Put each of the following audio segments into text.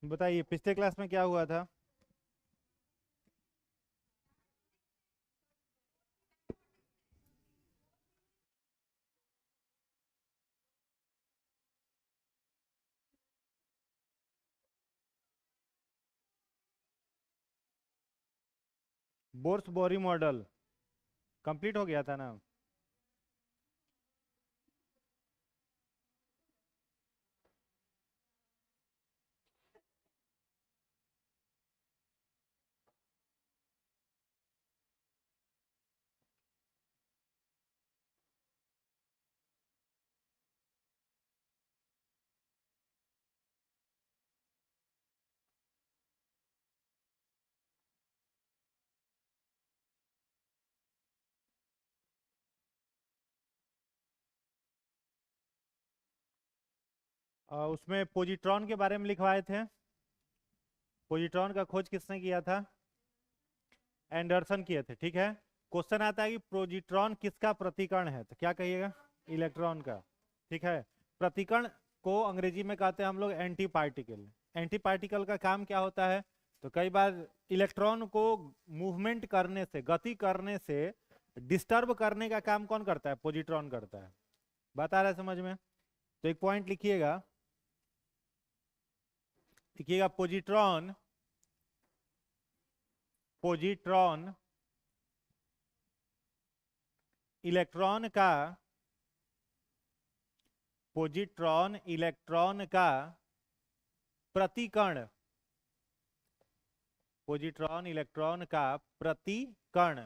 बताइए पिछले क्लास में क्या हुआ था। बोर्स बोरी मॉडल कंप्लीट हो गया था ना। उसमें पोजिट्रॉन के बारे में लिखवाए थे। पोजिट्रॉन का खोज किसने किया था? एंडरसन किए थे। ठीक है। क्वेश्चन आता है कि पोजिट्रॉन किसका प्रतिकरण है, तो क्या कहिएगा? इलेक्ट्रॉन का। ठीक है। प्रतिकरण को अंग्रेजी में कहते हैं हम लोग एंटी पार्टिकल। एंटी पार्टिकल का काम क्या होता है? तो कई बार इलेक्ट्रॉन को मूवमेंट करने से, गति करने से डिस्टर्ब करने का काम कौन करता है? पोजिट्रॉन करता है। बात आ रहा है समझ में? तो एक पॉइंट लिखिएगा, लिखिएगा पोजिट्रॉन। पोजिट्रॉन इलेक्ट्रॉन का, पोजिट्रॉन इलेक्ट्रॉन का प्रतिकण, पोजिट्रॉन इलेक्ट्रॉन का प्रतिकण,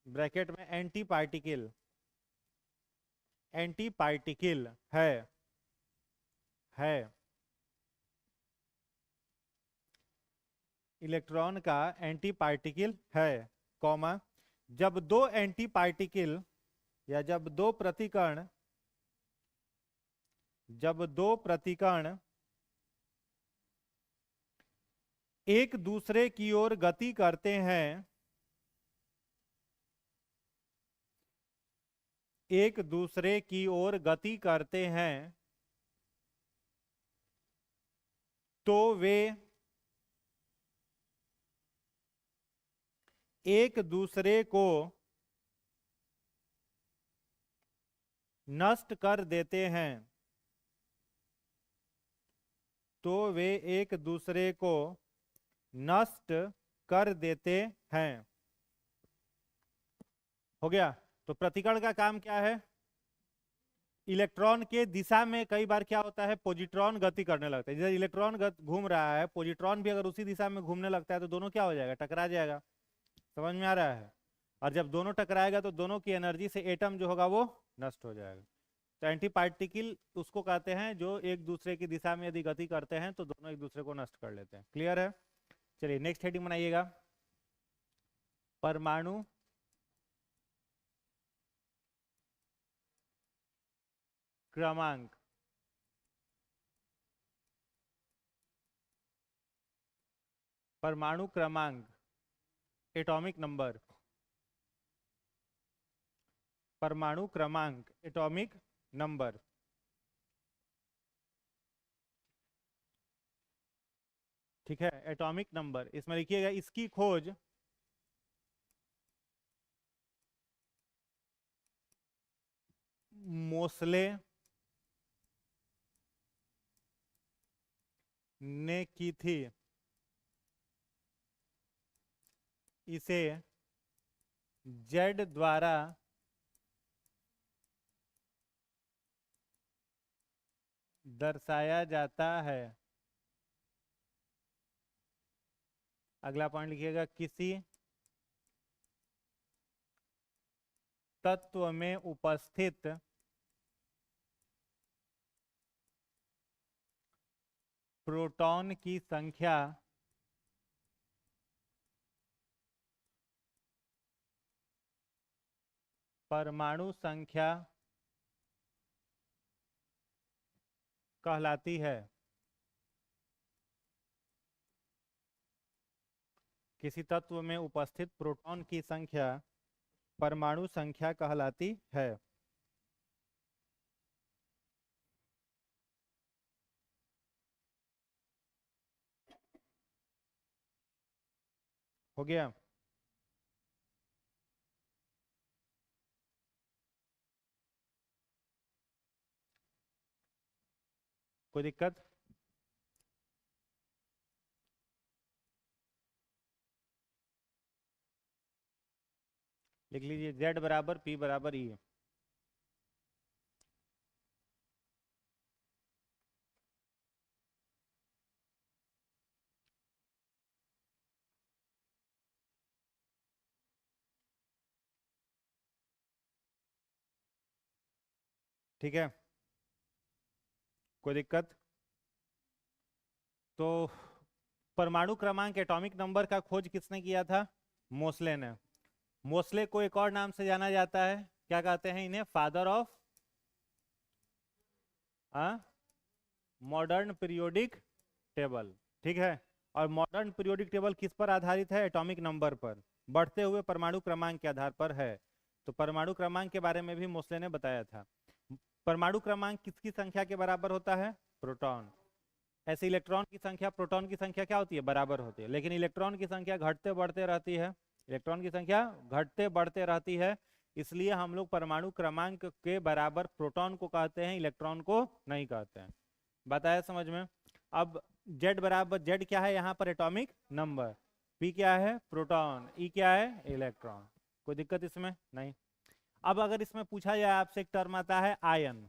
ब्रैकेट में एंटी पार्टिकल, एंटी पार्टिकल है इलेक्ट्रॉन का एंटी पार्टिकल है, कॉमा, जब दो एंटी पार्टिकल या जब दो प्रतिकण, जब दो प्रतिकण एक दूसरे की ओर गति करते हैं, एक दूसरे की ओर गति करते हैं, तो वे एक दूसरे को नष्ट कर देते हैं, तो वे एक दूसरे को नष्ट कर देते हैं। हो गया। तो प्रतिकण का काम क्या है? इलेक्ट्रॉन के दिशा में कई बार क्या होता है, पॉजिट्रॉन गति करने लगता है। जैसे इलेक्ट्रॉन घूम रहा है, पॉजिट्रॉन भी अगर उसी दिशा में घूमने लगता है तो दोनों क्या हो जाएगा? टकरा जाएगा। समझ में आ रहा है? और जब दोनों टकराएगा तो दोनों की एनर्जी से एटम जो होगा वो नष्ट हो जाएगा। तो एंटी पार्टिकल उसको कहते हैं जो एक दूसरे की दिशा में यदि गति करते हैं तो दोनों एक दूसरे को नष्ट कर लेते हैं। क्लियर है? चलिए नेक्स्ट हेडिंग बनाइएगा, परमाणु क्रमांक। परमाणु क्रमांक, एटॉमिक नंबर। परमाणु क्रमांक, एटॉमिक नंबर। ठीक है, एटॉमिक नंबर इसमें लिखिएगा। इसकी खोज मोसले ने की थी। इसे जेड द्वारा दर्शाया जाता है। अगला पॉइंट लिखिएगा, किसी तत्व में उपस्थित प्रोटॉन की संख्या परमाणु संख्या कहलाती है। किसी तत्व में उपस्थित प्रोटॉन की संख्या परमाणु संख्या कहलाती है। हो गया? कोई दिक्कत? लिख लीजिए Z बराबर P बराबर E। ठीक है, कोई दिक्कत? तो परमाणु क्रमांक एटॉमिक नंबर का खोज किसने किया था? मोसले ने। मोसले को एक और नाम से जाना जाता है, क्या कहते हैं इन्हें? Father of modern periodic table. ठीक है, और मॉडर्न पीरियोडिक टेबल किस पर आधारित है? एटॉमिक नंबर पर, बढ़ते हुए परमाणु क्रमांक के आधार पर है। तो परमाणु क्रमांक के बारे में भी मोसले ने बताया था। परमाणु क्रमांक किसकी संख्या के बराबर होता है? प्रोटॉन। ऐसे इलेक्ट्रॉन की संख्या प्रोटॉन की संख्या क्या होती है? बराबर होती है, लेकिन इलेक्ट्रॉन की संख्या घटते बढ़ते रहती है। इलेक्ट्रॉन की संख्या घटते बढ़ते रहती है, इसलिए हम लोग परमाणु क्रमांक के बराबर प्रोटॉन को कहते हैं, इलेक्ट्रॉन को नहीं कहते हैं। बताया समझ में? अब Z बराबर, Z क्या है यहाँ पर? Atomic number. P क्या है? प्रोटॉन। E क्या है? इलेक्ट्रॉन। कोई दिक्कत इसमें? नहीं। अब अगर इसमें पूछा जाए आपसे, एक टर्म आता है आयन।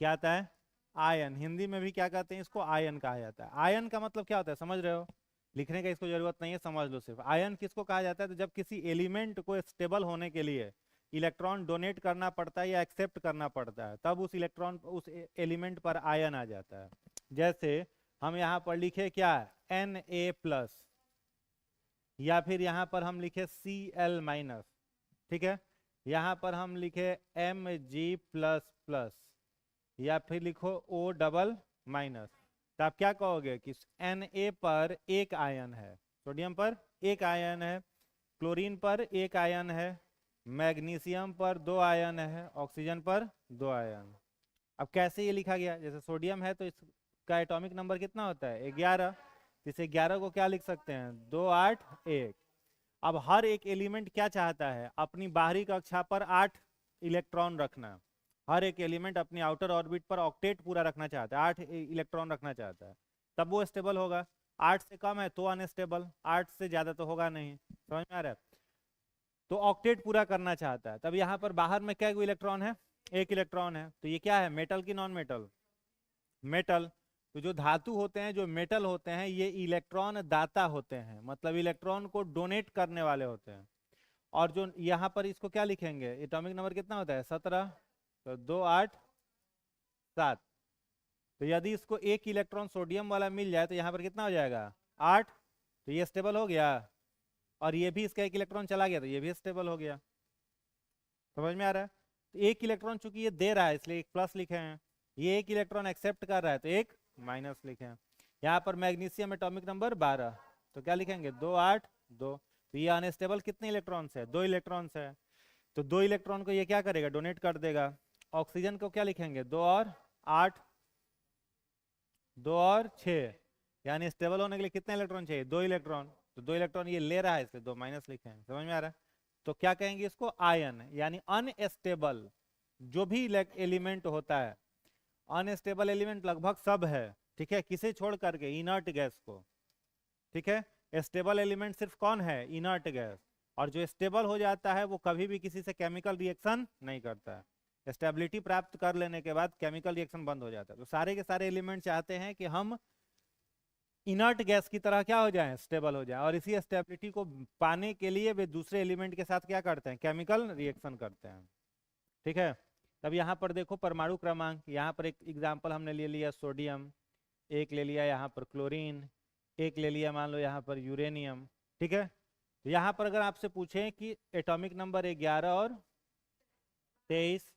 क्या आता है? आयन। हिंदी में भी क्या कहते हैं इसको? आयन कहा जाता है। आयन का मतलब क्या होता है समझ रहे हो? लिखने का इसको जरूरत नहीं है, समझ लो सिर्फ। आयन किसको कहा जाता है? तो जब किसी एलिमेंट को स्टेबल होने के लिए इलेक्ट्रॉन डोनेट करना पड़ता है या एक्सेप्ट करना पड़ता है, तब उस इलेक्ट्रॉन उस एलिमेंट पर आयन आ जाता है। जैसे हम यहाँ पर लिखे क्या? Na+, या फिर यहाँ पर हम लिखे Cl-। ठीक है, यहाँ पर हम लिखे Mg++, या फिर लिखो O-। तो आप क्या कहोगे कि Na पर एक आयन है, सोडियम पर एक आयन है, क्लोरीन पर एक आयन है, मैग्नीशियम पर 2 आयन है, ऑक्सीजन पर 2 आयन। अब कैसे ये लिखा गया? जैसे सोडियम है तो इसका एटॉमिक नंबर कितना होता है? 11। इसे 11 को क्या लिख सकते हैं? 2 8 1। अब हर एक एलिमेंट क्या चाहता है? अपनी बाहरी कक्षा पर 8 इलेक्ट्रॉन रखना। हर एक एलिमेंट अपनी आउटर ऑर्बिट पर ऑक्टेट पूरा रखना चाहता है, 8 इलेक्ट्रॉन रखना चाहता है, तब वो स्टेबल होगा। 8 से कम है तो अनस्टेबल, 8 से ज्यादा तो होगा नहीं। समझ में आ रहा है? तो ऑक्टेट पूरा करना चाहता है। तब यहाँ पर बाहर में क्या इलेक्ट्रॉन है? एक इलेक्ट्रॉन है। तो ये क्या है? मेटल की नॉन मेटल? मेटल। तो जो धातु होते हैं, जो मेटल होते हैं, ये इलेक्ट्रॉन दाता होते हैं, मतलब इलेक्ट्रॉन को डोनेट करने वाले होते हैं। और जो यहाँ पर इसको क्या लिखेंगे? एटॉमिक नंबर कितना होता है? 17। तो 2 8 7। तो यदि इसको एक इलेक्ट्रॉन सोडियम वाला मिल जाए तो यहाँ पर कितना हो जाएगा? 8। तो ये स्टेबल हो गया, और ये भी इसका एक इलेक्ट्रॉन चला गया तो ये भी स्टेबल हो गया। समझ में आ रहा है? तो एक इलेक्ट्रॉन चूंकि ये दे रहा है इसलिए एक प्लस लिखे हैं, ये एक इलेक्ट्रॉन एक्सेप्ट कर रहा है तो एक माइनस लिखे हैं। यहाँ पर मैग्नीशियम एटॉमिक नंबर 12, तो क्या लिखेंगे? 2 8 2। तो ये अनस्टेबल कितने इलेक्ट्रॉन है? 2 इलेक्ट्रॉन है। तो 2 इलेक्ट्रॉन को ये क्या करेगा? डोनेट कर देगा। ऑक्सीजन को क्या लिखेंगे? 2 और 8, 2 और 6। यानी स्टेबल होने के लिए कितने इलेक्ट्रॉन चाहिए? 2 इलेक्ट्रॉन। तो 2 इलेक्ट्रॉन ये ले रहा है इसलिए 2 माइनस लिखे हैं। समझ में आ रहा है? तो क्या कहेंगे इसको? आयन, यानी अनस्टेबल जो भी एलिमेंट होता है। अनस्टेबल एलिमेंट लगभग सब है, ठीक है, किसे छोड़ करके? इनर्ट गैस को। ठीक है, स्टेबल एलिमेंट सिर्फ कौन है? Inert gas. और जो स्टेबल हो जाता है वो कभी भी किसी से केमिकल रिएक्शन नहीं करता है। स्टेबिलिटी प्राप्त कर लेने के बाद केमिकल रिएक्शन बंद हो जाता है। तो सारे के सारे एलिमेंट चाहते हैं कि हम इनर्ट गैस की तरह क्या हो जाए? स्टेबल हो जाए। और इसी स्टेबिलिटी को पाने के लिए वे दूसरे एलिमेंट के साथ क्या करते हैं? केमिकल रिएक्शन करते हैं। ठीक है, तब यहाँ पर देखो परमाणु क्रमांक, यहाँ पर एक एग्जाम्पल हमने ले लिया सोडियम, एक ले लिया यहाँ पर क्लोरीन, एक ले लिया मान लो यहाँ पर यूरेनियम। ठीक है, तो यहाँ पर अगर आपसे पूछें कि एटॉमिक नंबर 11 और 23,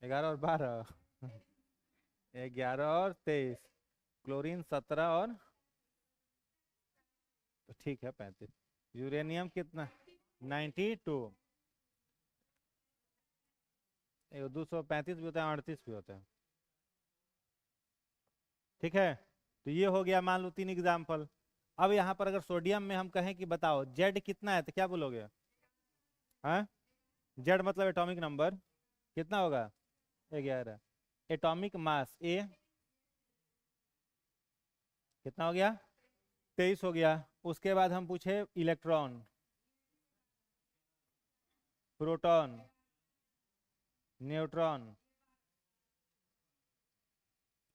11 और 12 11 और 23, क्लोरीन 17 और, तो ठीक है 35, यूरेनियम कितना? 92। 235 भी होता है, 38 भी होता है। ठीक है, तो ये हो गया मान लो 3 एग्जाम्पल। अब यहाँ पर अगर सोडियम में हम कहें कि बताओ जेड कितना है तो क्या बोलोगे? हाँ, जेड मतलब एटॉमिक नंबर कितना होगा? 11। एटॉमिक मास ए कितना हो गया? 23 हो गया। उसके बाद हम पूछे इलेक्ट्रॉन, प्रोटॉन, न्यूट्रॉन।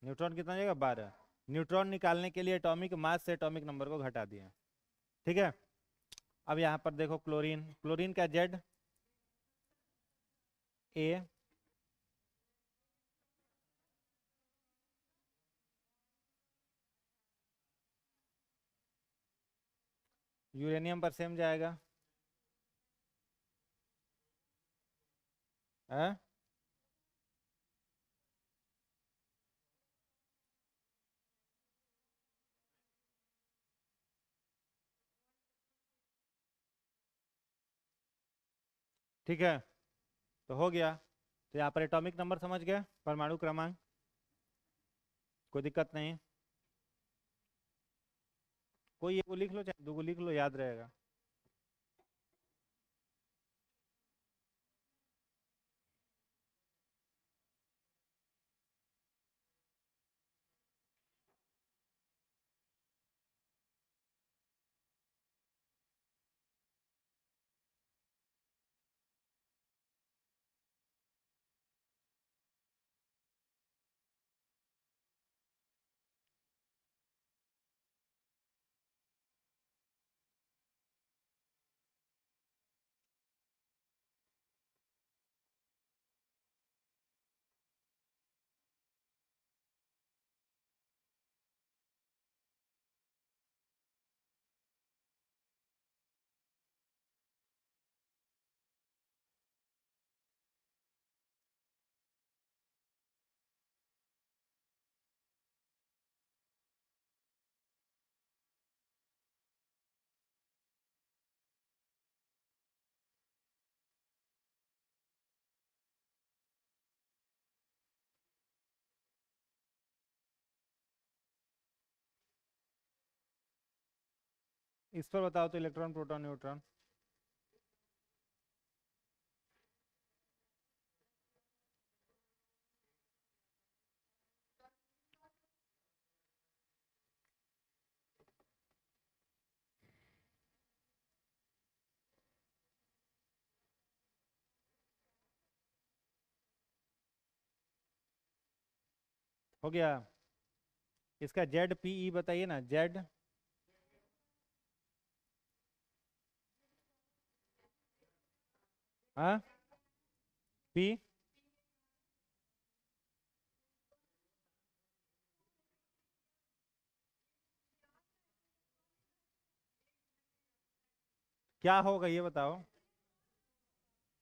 न्यूट्रॉन कितना हो जाएगा? 12। न्यूट्रॉन निकालने के लिए एटॉमिक मास से एटॉमिक नंबर को घटा दिया। ठीक है। अब यहाँ पर देखो क्लोरीन, क्लोरीन का जेड ए, यूरेनियम पर सेम जाएगा। है? ठीक है, तो हो गया। तो यहाँ पर एटॉमिक नंबर समझ गए, परमाणु क्रमांक, कोई दिक्कत नहीं। कोई एक को लिख लो चाहे दो को लिख लो, याद रहेगा। इस पर बताओ तो इलेक्ट्रॉन, प्रोटॉन, न्यूट्रॉन। हो गया। इसका जेड पी ई बताइए ना, जेड। हाँ, पी। क्या होगा ये बताओ?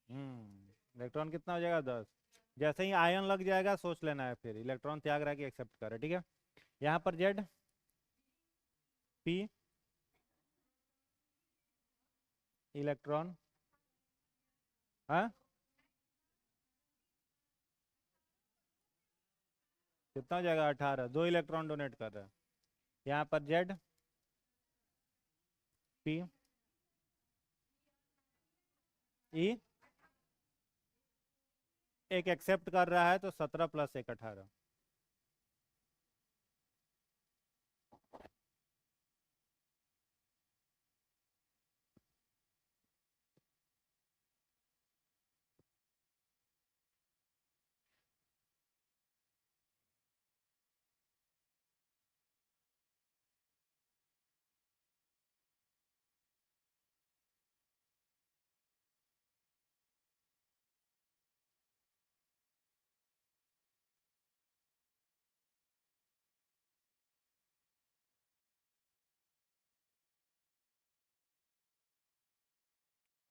इलेक्ट्रॉन कितना हो जाएगा? 10। जैसे ही आयन लग जाएगा सोच लेना है, फिर इलेक्ट्रॉन त्याग रहा है कि एक्सेप्ट कर रहा है। ठीक है, यहाँ पर जेड पी, इलेक्ट्रॉन। हाँ, कितना हो जाएगा? 18। 2 इलेक्ट्रॉन डोनेट कर रहा है। यहाँ पर जेड पी ई, एक एक्सेप्ट कर रहा है तो 17 प्लस 1 18।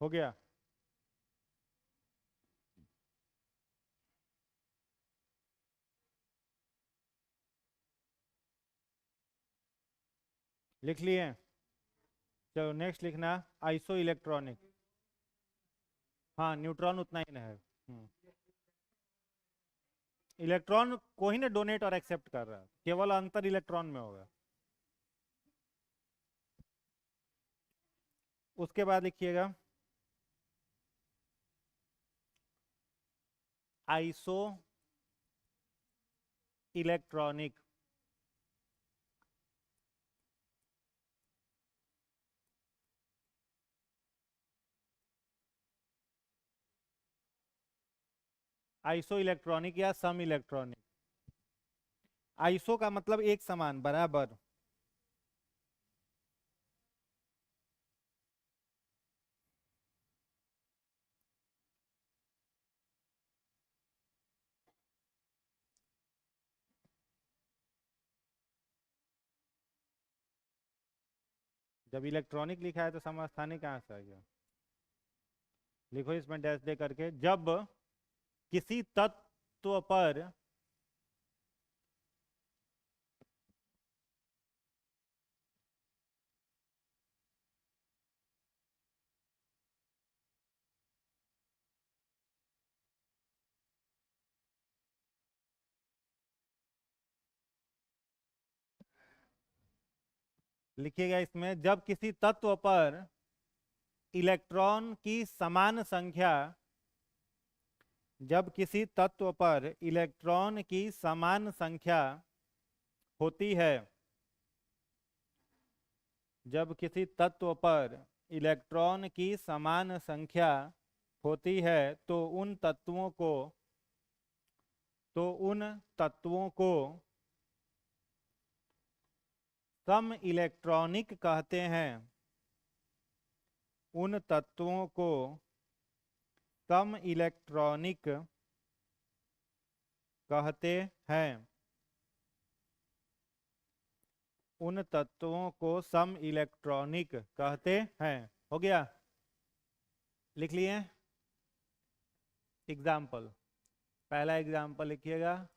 हो गया। लिख लिए? चलो नेक्स्ट लिखना, आइसो इलेक्ट्रॉनिक। हाँ, न्यूट्रॉन उतना ही ना है। इलेक्ट्रॉन को ही ना डोनेट और एक्सेप्ट कर रहा है, केवल अंतर इलेक्ट्रॉन में होगा। उसके बाद लिखिएगा आइसो इलेक्ट्रॉनिक। आइसो इलेक्ट्रॉनिक या सम इलेक्ट्रॉनिक। आइसो का मतलब एक समान, बराबर। जब इलेक्ट्रॉनिक लिखा है तो समस्थानिक कहाँ से आ गया? लिखो इसमें डैश दे करके। जब किसी तत्व पर लिखिएगा इसमें, जब किसी तत्व पर इलेक्ट्रॉन की समान संख्या, जब किसी तत्व पर इलेक्ट्रॉन की समान संख्या होती है, जब किसी तत्व पर इलेक्ट्रॉन की समान संख्या होती है तो उन तत्वों को सम इलेक्ट्रॉनिक कहते हैं। उन तत्वों को सम इलेक्ट्रॉनिक कहते हैं। उन तत्वों को सम इलेक्ट्रॉनिक कहते हैं। हो गया? लिख लिए? एग्जाम्पल, पहला एग्जाम्पल लिखिएगा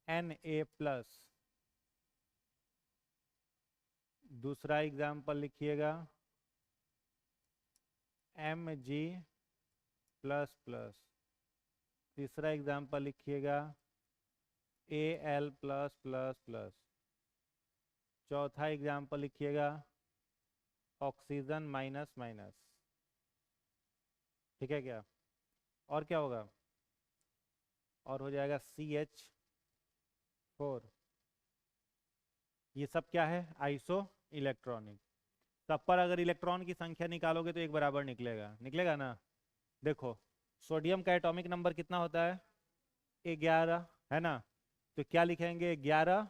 Na+। दूसरा एग्जाम्पल लिखिएगा Mg++। तीसरा एग्जाम्पल लिखिएगा Al+++। चौथा एग्जाम्पल लिखिएगा ऑक्सीजन माइनस। ठीक है क्या? और क्या होगा? और हो जाएगा CH4। ये सब क्या है? Iso electronic. सब पर अगर इलेक्ट्रॉन की संख्या निकालोगे तो एक बराबर निकलेगा, निकलेगा ना? देखो, सोडियम का एटॉमिक नंबर कितना होता है? 11, है ना? तो क्या लिखेंगे? 11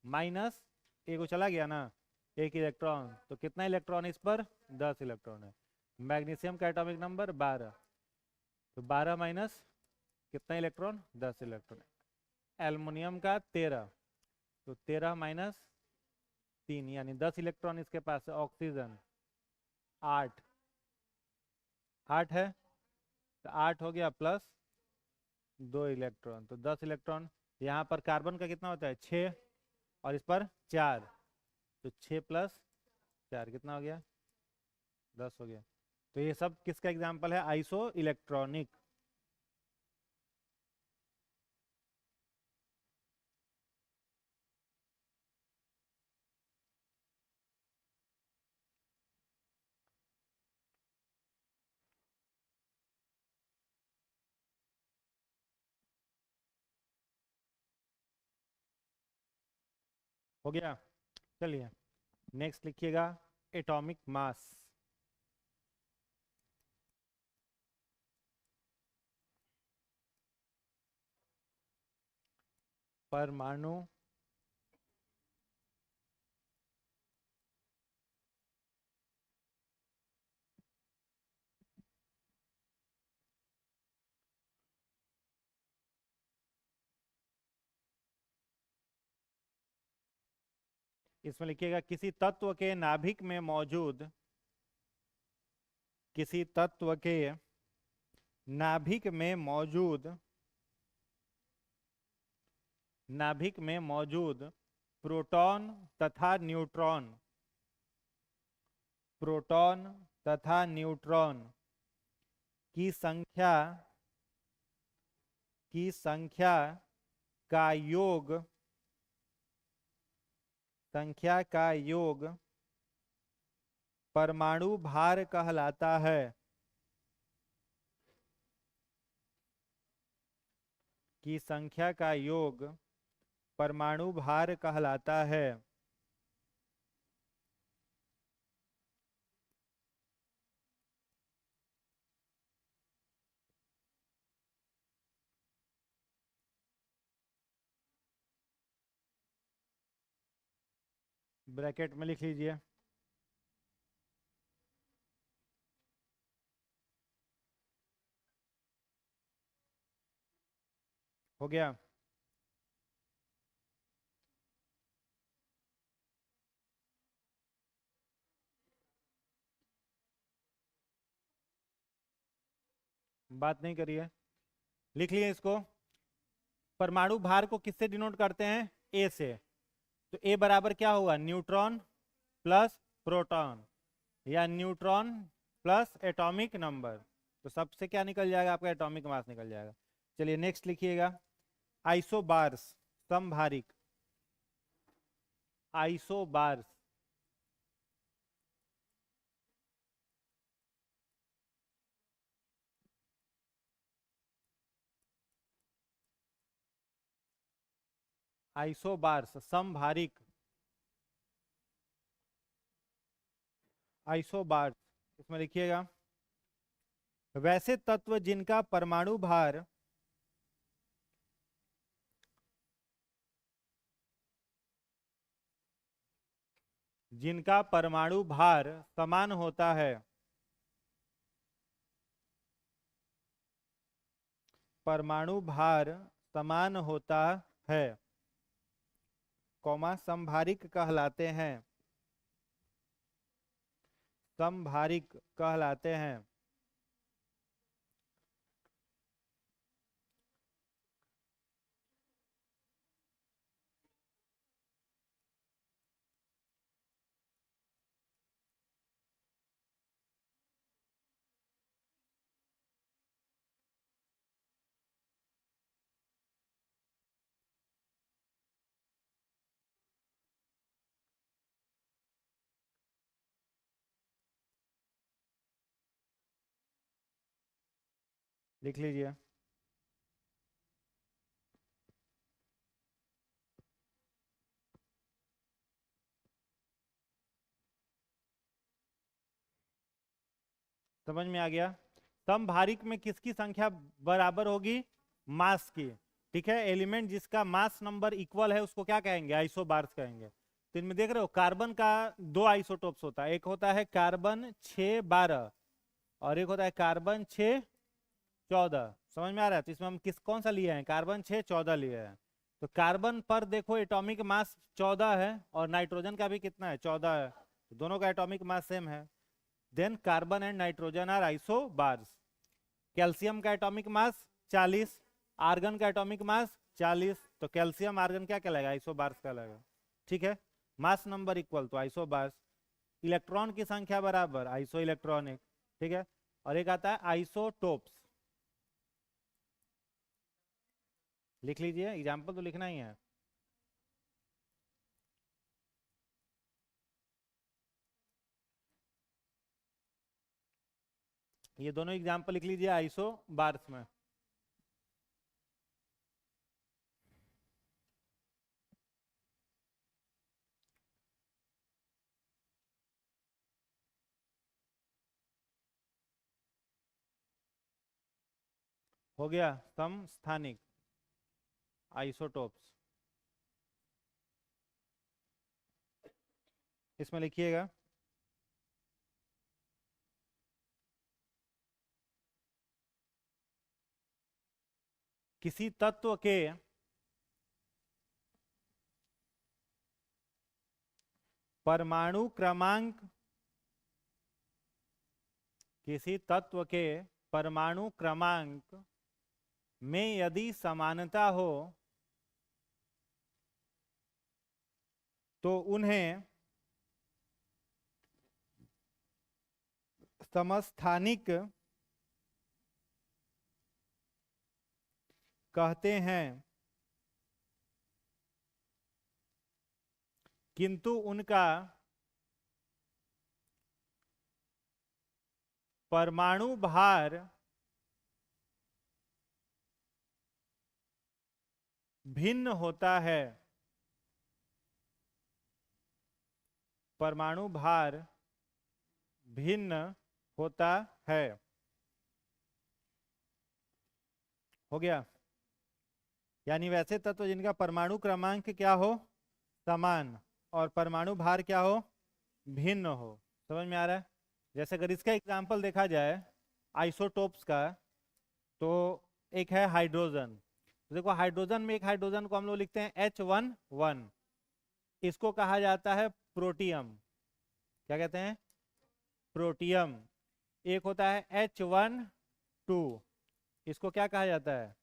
माइनस, एक वो चला गया ना, एक इलेक्ट्रॉन, तो कितना इलेक्ट्रॉन इस पर? 10 इलेक्ट्रॉन है। मैग्नीशियम का एटॉमिक नंबर 12, तो 12 माइनस कितना इलेक्ट्रॉन? 10 इलेक्ट्रॉन। एल्युमिनियम का 13, तो 13 माइनस 3, यानी 10 इलेक्ट्रॉन इसके पास है। ऑक्सीजन 8, 8 है, तो 8 हो गया प्लस 2 इलेक्ट्रॉन, तो 10 इलेक्ट्रॉन। यहाँ पर कार्बन का कितना होता है? 6, और इस पर 4, तो 6 प्लस 4 कितना हो गया? 10 हो गया। तो ये सब किसका एग्जाम्पल है? Iso electronic. हो गया? चलिए नेक्स्ट लिखिएगा एटॉमिक मास। परमाणु इसमें लिखिएगा किसी तत्व के नाभिक में मौजूद, किसी तत्व के नाभिक में मौजूद, नाभिक में मौजूद प्रोटॉन तथा न्यूट्रॉन, प्रोटॉन तथा न्यूट्रॉन की संख्या, की संख्या का योग, संख्या का योग परमाणु भार कहलाता है। की संख्या का योग परमाणु भार कहलाता है। ब्रैकेट में लिख लीजिए। हो गया। बात नहीं करिए, लिख लिए इसको। परमाणु भार को किससे डिनोट करते हैं? ए से। तो ए बराबर क्या होगा? न्यूट्रॉन प्लस प्रोटॉन या न्यूट्रॉन प्लस एटॉमिक नंबर। तो सबसे क्या निकल जाएगा? आपका एटॉमिक मास निकल जाएगा। चलिए नेक्स्ट लिखिएगा। आइसोबार्स समभारिक। आइसोबार्स आइसोबार्स समभारिक। आइसोबार्स इसमें लिखिएगा वैसे तत्व जिनका परमाणु भार समान होता है। परमाणु भार समान होता है, कौमा समभारिक कहलाते हैं। समभारिक कहलाते हैं। लिख लीजिए। समझ में आ गया? समभारिक में किसकी संख्या बराबर होगी? मास की। ठीक है, एलिमेंट जिसका मास नंबर इक्वल है उसको क्या कहेंगे? आइसोबार्स कहेंगे। तो इनमें देख रहे हो कार्बन का दो आइसोटोप्स होता है, एक होता है कार्बन 612 और एक होता है कार्बन 614। समझ में आ रहा है? तो इसमें हम कौन सा लिए हैं? कार्बन 614 लिए हैं। तो कार्बन पर देखो एटॉमिक मास 14 है और नाइट्रोजन का भी कितना है? 14 है। तो दोनों का एटॉमिक मास सेम है। Then carbon and nitrogen are isobars. Calcium का एटॉमिक मास 40, आर्गन का एटॉमिक मास 40, तो कैल्शियम आर्गन क्या कहलाएगा? आइसोबार्स कहलाएगा। ठीक है, मास नंबर इक्वल तो आइसोबार्स। इलेक्ट्रॉन की संख्या बराबर आइसो इलेक्ट्रॉनिक। ठीक है, और एक आता है आइसोटोप्स। लिख लीजिए, एग्जाम्पल तो लिखना ही है। ये दोनों एग्जाम्पल लिख लीजिए आइसोबार्स में। हो गया समस्थानिक आइसोटोप्स। इसमें लिखिएगा किसी तत्व के परमाणु क्रमांक किसी तत्व के परमाणु क्रमांक में यदि समानता हो तो उन्हें समस्थानिक कहते हैं, किंतु उनका परमाणु भार भिन्न होता है, परमाणु भार भिन्न होता है। हो गया। यानी वैसे तत्व जिनका परमाणु क्रमांक क्या हो, समान, और परमाणु भार क्या हो, भिन्न हो। समझ में आ रहा है? जैसे अगर इसका एग्जांपल देखा जाए आइसोटोप्स का, तो एक है हाइड्रोजन। तो देखो हाइड्रोजन में एक हाइड्रोजन को हम लोग लिखते हैं H11, इसको कहा जाता है प्रोटियम। क्या कहते हैं? प्रोटियम। एक होता है H12, इसको क्या कहा जाता है?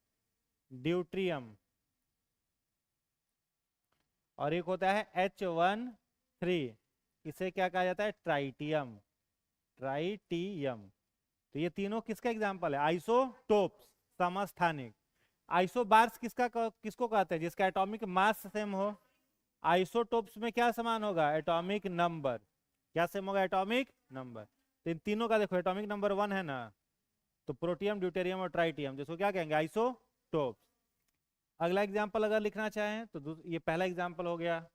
ड्यूट्रियम। और एक होता है H13, इसे क्या कहा जाता है? ट्राइटियम। ट्राइटियम। तो ये तीनों किसका एग्जाम्पल है? आइसोटोप्स, समस्थानिक। आइसोबार्स किसको कहते हैं? जिसका एटॉमिक मास सेम हो। आइसोटोप्स में क्या समान होगा? Atomic number. क्या सेम होगा? Atomic number. तो इन तीनों का देखो एटॉमिक नंबर 1 है ना, तो प्रोटियम, ड्यूटेरियम और ट्राइटियम, जिसको क्या कहेंगे? आइसोटोप्स। अगला एग्जाम्पल अगर लिखना चाहें तो ये पहला एग्जाम्पल हो गया।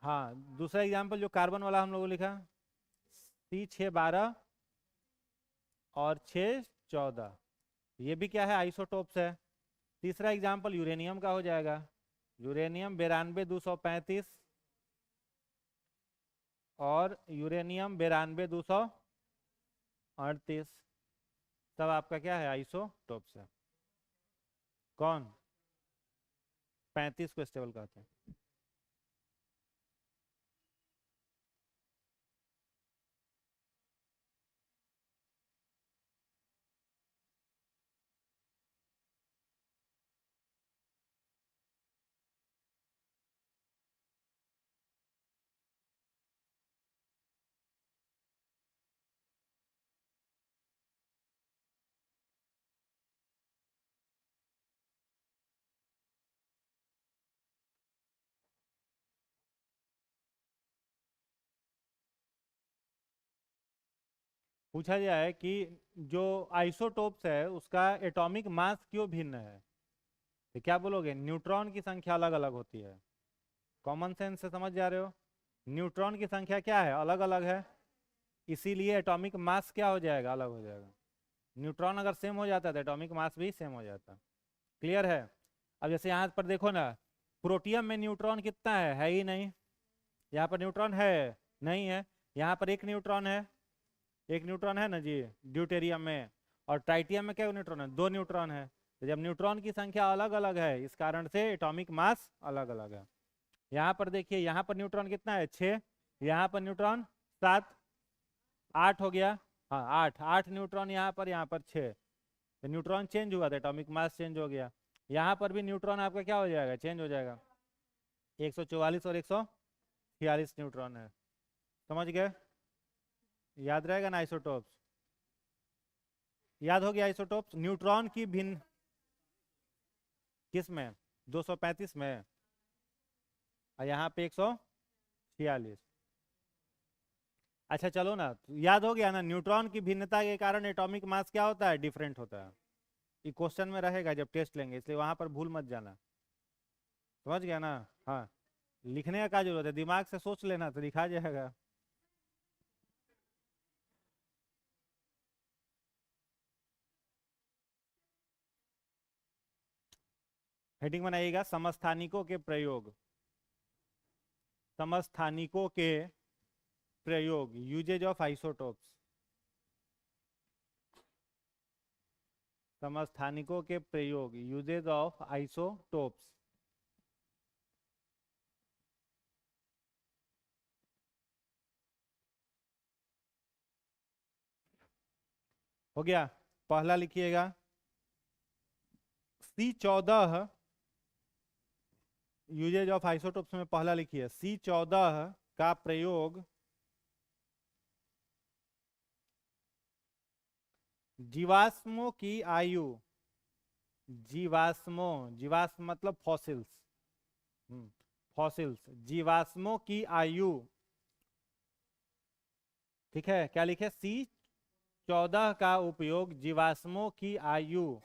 हाँ, दूसरा एग्जाम्पल जो कार्बन वाला हम लोगों लिखा, C612 और 614, ये भी क्या है? आइसोटोप्स है। तीसरा एग्जाम्पल यूरेनियम का हो जाएगा, यूरेनियम 92-235 और यूरेनियम 92-238, सब आपका क्या है? आइसोटोप्स है। कौन? 35 को स्टेबल कहते हैं। पूछा जाए कि जो आइसोटोप्स है उसका एटॉमिक मास क्यों भिन्न है, तो क्या बोलोगे? न्यूट्रॉन की संख्या अलग अलग होती है। कॉमन सेंस से समझ जा रहे हो? न्यूट्रॉन की संख्या क्या है? अलग अलग है, इसीलिए एटॉमिक मास क्या हो जाएगा? अलग हो जाएगा। न्यूट्रॉन अगर सेम हो जाता है तो एटॉमिक मास भी सेम हो जाता। क्लियर है? अब जैसे यहाँ पर देखो ना, प्रोटियम में न्यूट्रॉन कितना है ही नहीं। यहाँ पर न्यूट्रॉन है नहीं है। यहाँ पर एक न्यूट्रॉन है, एक न्यूट्रॉन है ना जी ड्यूटेरियम में। और ट्राइटियम में क्या न्यूट्रॉन है? 2 न्यूट्रॉन है। तो जब न्यूट्रॉन की संख्या अलग अलग है, इस कारण से एटॉमिक मास अलग अलग है। यहाँ पर देखिए, यहाँ पर न्यूट्रॉन कितना है? 6, यहाँ पर न्यूट्रॉन 7, 8 हो गया। हाँ 8, 8 न्यूट्रॉन यहाँ पर 6। तो न्यूट्रॉन चेंज हुआ तो एटॉमिक मास चेंज हो गया। यहाँ पर भी न्यूट्रॉन आपका क्या हो जाएगा? चेंज हो जाएगा। 144 और 146 न्यूट्रॉन है। समझ गए? याद रहेगा ना आइसोटोप्स? याद हो गया आइसोटोप्स? न्यूट्रॉन की भिन्न किस में? 235 में, और यहाँ पे 146। अच्छा चलो ना, याद हो गया ना, न्यूट्रॉन की भिन्नता के कारण एटॉमिक मास क्या होता है? डिफरेंट होता है। ये क्वेश्चन में रहेगा जब टेस्ट लेंगे, इसलिए वहां पर भूल मत जाना। समझ गया ना? हाँ, लिखने का क्या जरूरत है, दिमाग से सोच लेना तो लिखा जाएगा। हेडिंग बनाइएगा, समस्थानिकों के प्रयोग। समस्थानिकों के प्रयोग, यूजेज ऑफ आइसोटोप्स। समस्थानिकों के प्रयोग, यूजेज ऑफ आइसोटोप्स। हो गया? पहला लिखिएगा, C14, यूजेज ऑफ आइसोटोप्स में पहला लिखिए, C14 का प्रयोग जीवाश्मों की आयु, जीवाश्मों, जीवाश्म मतलब फॉसिल्स, फॉसिल्स, जीवाश्मों की आयु। ठीक है, क्या लिखे? 14 का उपयोग जीवाश्मों की आयु,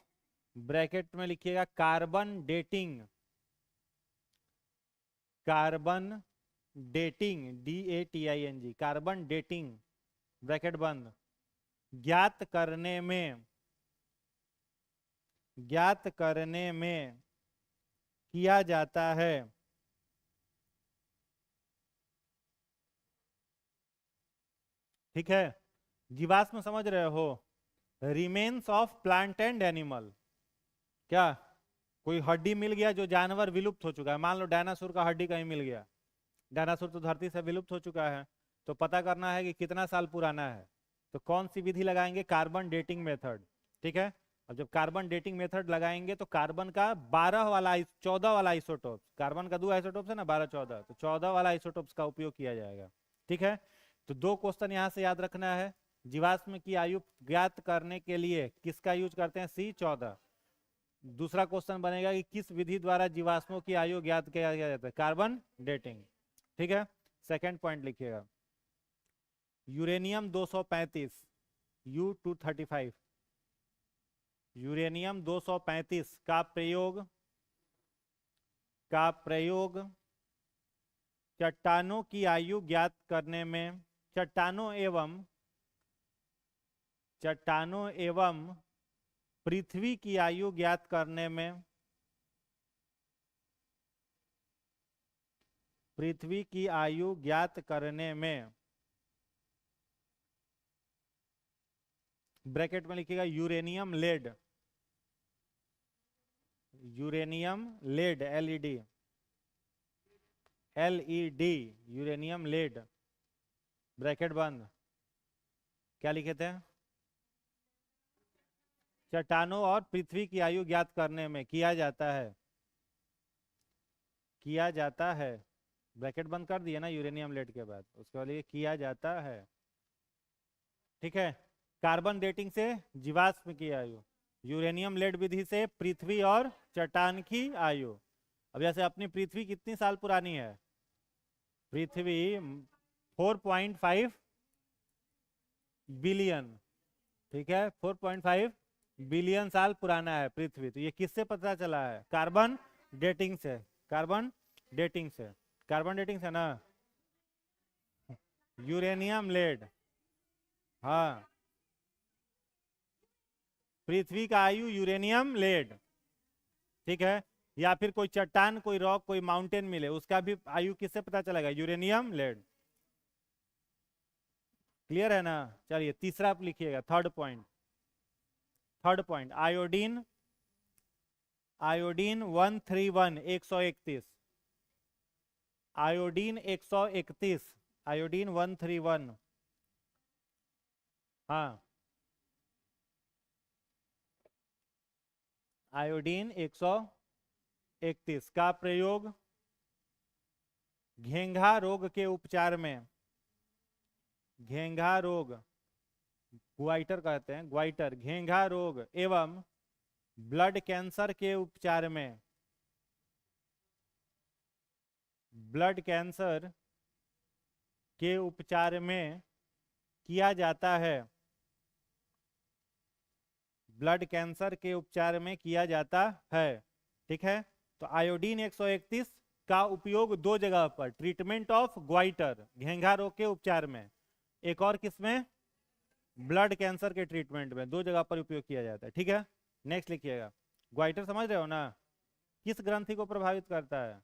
ब्रैकेट में लिखिएगा carbon dating, carbon dating DATING, carbon dating bracket बंद, ज्ञात करने में, ज्ञात करने में किया जाता है। ठीक है, जीवाश्म समझ रहे हो, remains of plant and animal. क्या कोई हड्डी मिल गया जो जानवर विलुप्त हो चुका है, मान लो डायनासोर का हड्डी कहीं मिल गया, डायनासोर तो धरती से विलुप्त हो चुका है, तो पता करना है कि कितना साल पुराना है, तो कौन सी विधि लगाएंगे, कार्बन डेटिंग मेथड। ठीक है, अब जब कार्बन डेटिंग मेथड लगाएंगे तो कार्बन का 12 वाला 14 वाला आइसोटोप, कार्बन का 2 आइसोटोप है ना, 12 14, तो 14 वाला आइसोटोप्स का उपयोग किया जाएगा। ठीक है, तो 2 क्वेश्चन यहाँ से याद रखना है। जीवाश्म की आयु ज्ञात करने के लिए किसका यूज करते हैं, C14। दूसरा क्वेश्चन बनेगा कि किस विधि द्वारा जीवाश्मों की आयु ज्ञात किया जाता है, कार्बन डेटिंग। ठीक है, सेकंड पॉइंट लिखिएगा, यूरेनियम 235 U235, यूरेनियम 235 का प्रयोग चट्टानों की आयु ज्ञात करने में, चट्टानों एवं पृथ्वी की आयु ज्ञात करने में, पृथ्वी की आयु ज्ञात करने में, ब्रैकेट में लिखिएगा uranium lead, uranium lead LED, uranium lead bracket बंद, क्या लिखे थे, चट्टानों और पृथ्वी की आयु ज्ञात करने में किया जाता है, ब्रैकेट बंद कर दिए ना यूरेनियम लेड के बाद, उसके बाद ये किया जाता है। ठीक है, कार्बन डेटिंग से जीवाश्म की आयु, यूरेनियम लेड विधि से पृथ्वी और चट्टान की आयु। अब जैसे अपनी पृथ्वी कितनी साल पुरानी है, पृथ्वी 4.5 बिलियन, ठीक है, 4.5 बिलियन साल पुराना है पृथ्वी। तो ये किससे पता चला है, कार्बन डेटिंग से, कार्बन डेटिंग से, कार्बन डेटिंग से ना, यूरेनियम लेड, हाँ, पृथ्वी का आयु यूरेनियम लेड। ठीक है, या फिर कोई चट्टान, कोई रॉक, कोई माउंटेन मिले, उसका भी आयु किससे पता चलेगा, यूरेनियम लेड। क्लियर है ना, चलिए तीसरा आप लिखिएगा, third point, iodine, iodine 131, 131, iodine 131, iodine 131, हाँ, आयोडीन 131 का प्रयोग घेंघा रोग के उपचार में, घेंघा रोग, ग्वाइटर कहते हैं, ग्वाइटर, घेंघा रोग एवं ब्लड कैंसर के उपचार में, ब्लड कैंसर के उपचार में किया जाता है, ब्लड कैंसर के उपचार में किया जाता है। ठीक है, तो आयोडीन 131 का उपयोग 2 जगह पर, ट्रीटमेंट ऑफ ग्वाइटर, घेंघा रोग के उपचार में, एक और किसमें, ब्लड कैंसर के ट्रीटमेंट में, 2 जगह पर उपयोग किया जाता है। ठीक है, नेक्स्ट लिखिएगा, ग्वाइटर समझ रहे हो ना, किस ग्रंथि को प्रभावित करता है,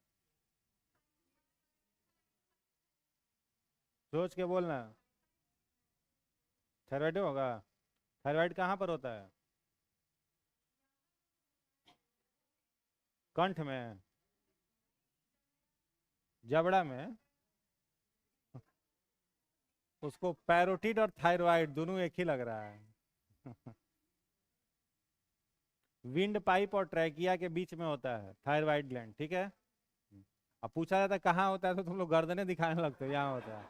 सोच के बोलना, थायराइड होगा, थायराइड कहाँ पर होता है, कंठ में, जबड़ा में, उसको पैरोटिड और थायराइड दोनों एक ही लग रहा है। विंड पाइप और ट्रैकिया के बीच में होता है थायराइड ग्लैंड। ठीक है, अब पूछा जाता है कहाँ होता है, तो तुम लोग गर्दने दिखाने लगते हो, यहाँ होता है,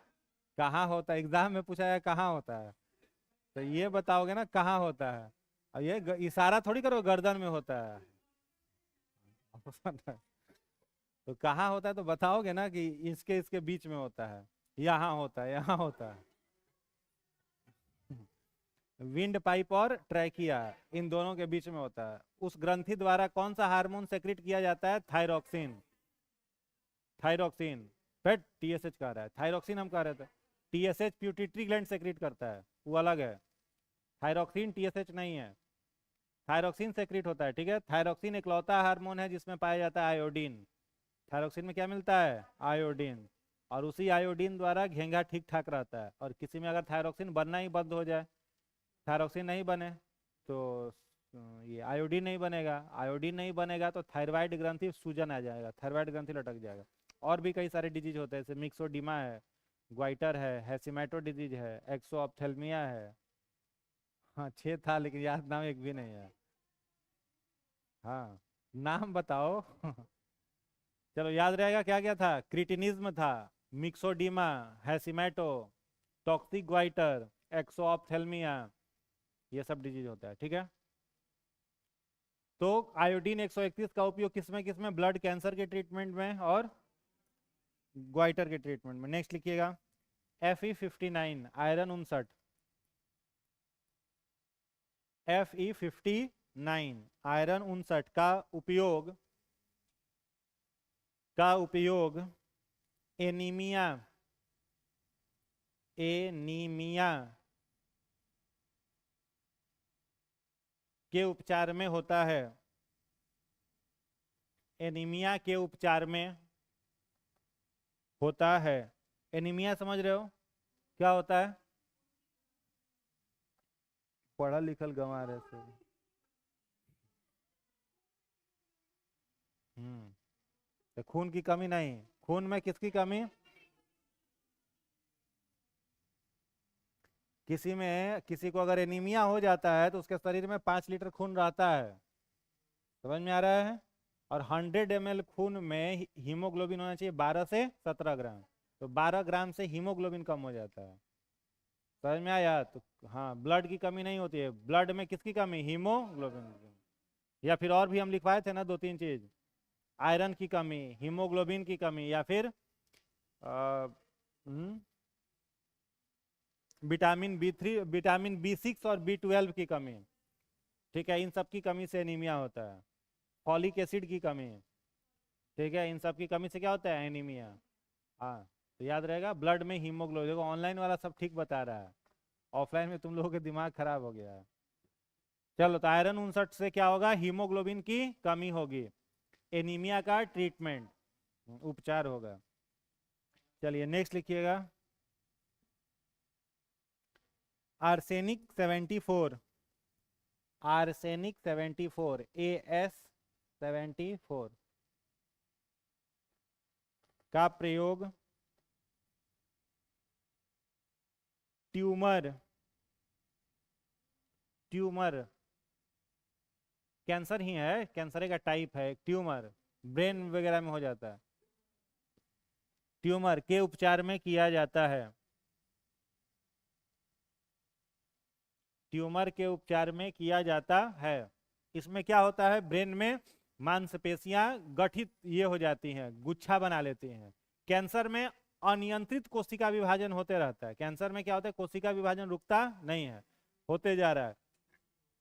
कहाँ होता है, एग्जाम में पूछा जाए कहाँ होता है, तो ये बताओगे ना कहाँ होता है, अब ये इशारा थोड़ी करो गर्दन में होता है। तो कहाँ होता है तो बताओगे ना कि इसके इसके बीच में होता है, यहाँ होता है, यहाँ होता है। विंड पाइप और ट्रैकिया, इन दोनों के बीच में होता है। उस ग्रंथि द्वारा कौन सा हार्मोन सेक्रेट किया जाता है? थायरोक्सिन। थायरोक्सिन, फिर टीएसएच कह रहा है, थायरोक्सिन हम कह रहे थे। टीएसएच प्यूटिटरी ग्लैंड सेक्रेट करता है, वो अलग है। थायरोक्सिन टीएसएच नहीं है, थायरोक्सिन सेक्रेट होता है, ठीक है। थायरोक्सिन इकलौता हार्मोन है जिसमें पाया जाता है आयोडीन। थायरोक्सिन में क्या मिलता है? आयोडीन। और उसी आयोडीन द्वारा घेंघा ठीक ठाक रहता है। और किसी में अगर थायरोक्सिन बनना ही बंद हो जाए, थायरोक्सिन नहीं बने, तो ये आयोडीन नहीं बनेगा। आयोडीन नहीं बनेगा तो थायराइड ग्रंथि सूजन आ जाएगा, थायराइड ग्रंथि लटक जाएगा। और भी कई सारे डिजीज होते हैं, जैसे मिक्सोडिमा है, ग्वाइटर है, हैसिमेटो डिजीज है, एक्सोऑप्थेल्मिया है। हाँ 6 था लेकिन याद नाम एक भी नहीं है। हाँ नाम बताओ। चलो याद रहेगा क्या क्या था? क्रिटिनिज्म था, मिक्सोडिमा, हैसिमेटो, टॉक्सिक ग्वाइटर, एक्सोऑप्थेल्मिया, ये सब डिजीज होता है, ठीक है। तो आयोडीन 131 का उपयोग किसमें किसमें? ब्लड कैंसर के ट्रीटमेंट में और ग्वाइटर के ट्रीटमेंट में। नेक्स्ट लिखिएगा, Fe59 आयरन 59। Fe59 आयरन 59 का उपयोग एनीमिया के उपचार में होता है। एनीमिया के उपचार में होता है। एनीमिया समझ रहे हो क्या होता है? पढ़ा लिखल गंवा रहे से। तो खून की कमी नहीं, खून में किसकी कमी? किसी को अगर एनीमिया हो जाता है तो उसके शरीर में 5 लीटर खून रहता है, समझ में आ रहा है। और 100 ml खून में हीमोग्लोबिन होना चाहिए 12 से 17 ग्राम। तो 12 ग्राम से हीमोग्लोबिन कम हो जाता है, समझ में आया? तो हाँ, ब्लड की कमी नहीं होती है। ब्लड में किसकी कमी? हीमोग्लोबिन की। या फिर और भी हम लिखवाए थे ना 2-3 चीज, आयरन की कमी, हीमोग्लोबिन की कमी, या फिर विटामिन B3, विटामिन B6 और B12 की कमी, ठीक है। इन सब की कमी से एनीमिया होता है। फॉलिक एसिड की कमी, ठीक है। इन सब की कमी से क्या होता है? एनीमिया। हाँ, तो याद रहेगा, ब्लड में हीमोग्लोबिन। देखो ऑनलाइन वाला सब ठीक बता रहा है, ऑफलाइन में तुम लोगों के दिमाग खराब हो गया है। चलो, तो आयरन 59 से क्या होगा? हीमोग्लोबिन की कमी होगी, एनीमिया का ट्रीटमेंट, उपचार होगा। चलिए नेक्स्ट लिखिएगा, आर्सेनिक 74। आर्सेनिक 74, AS74 का प्रयोग ट्यूमर कैंसर ही है, कैंसर का टाइप है, ट्यूमर ब्रेन वगैरह में हो जाता है, ट्यूमर के उपचार में किया जाता है। ट्यूमर के उपचार में किया जाता है। इसमें क्या होता है? ब्रेन में मांसपेशियां गठित ये हो जाती हैं, गुच्छा बना लेती हैं। कैंसर में अनियंत्रित कोशिका विभाजन होते रहता है। कैंसर में क्या होता है? कोशिका विभाजन रुकता नहीं है, होते जा रहा है।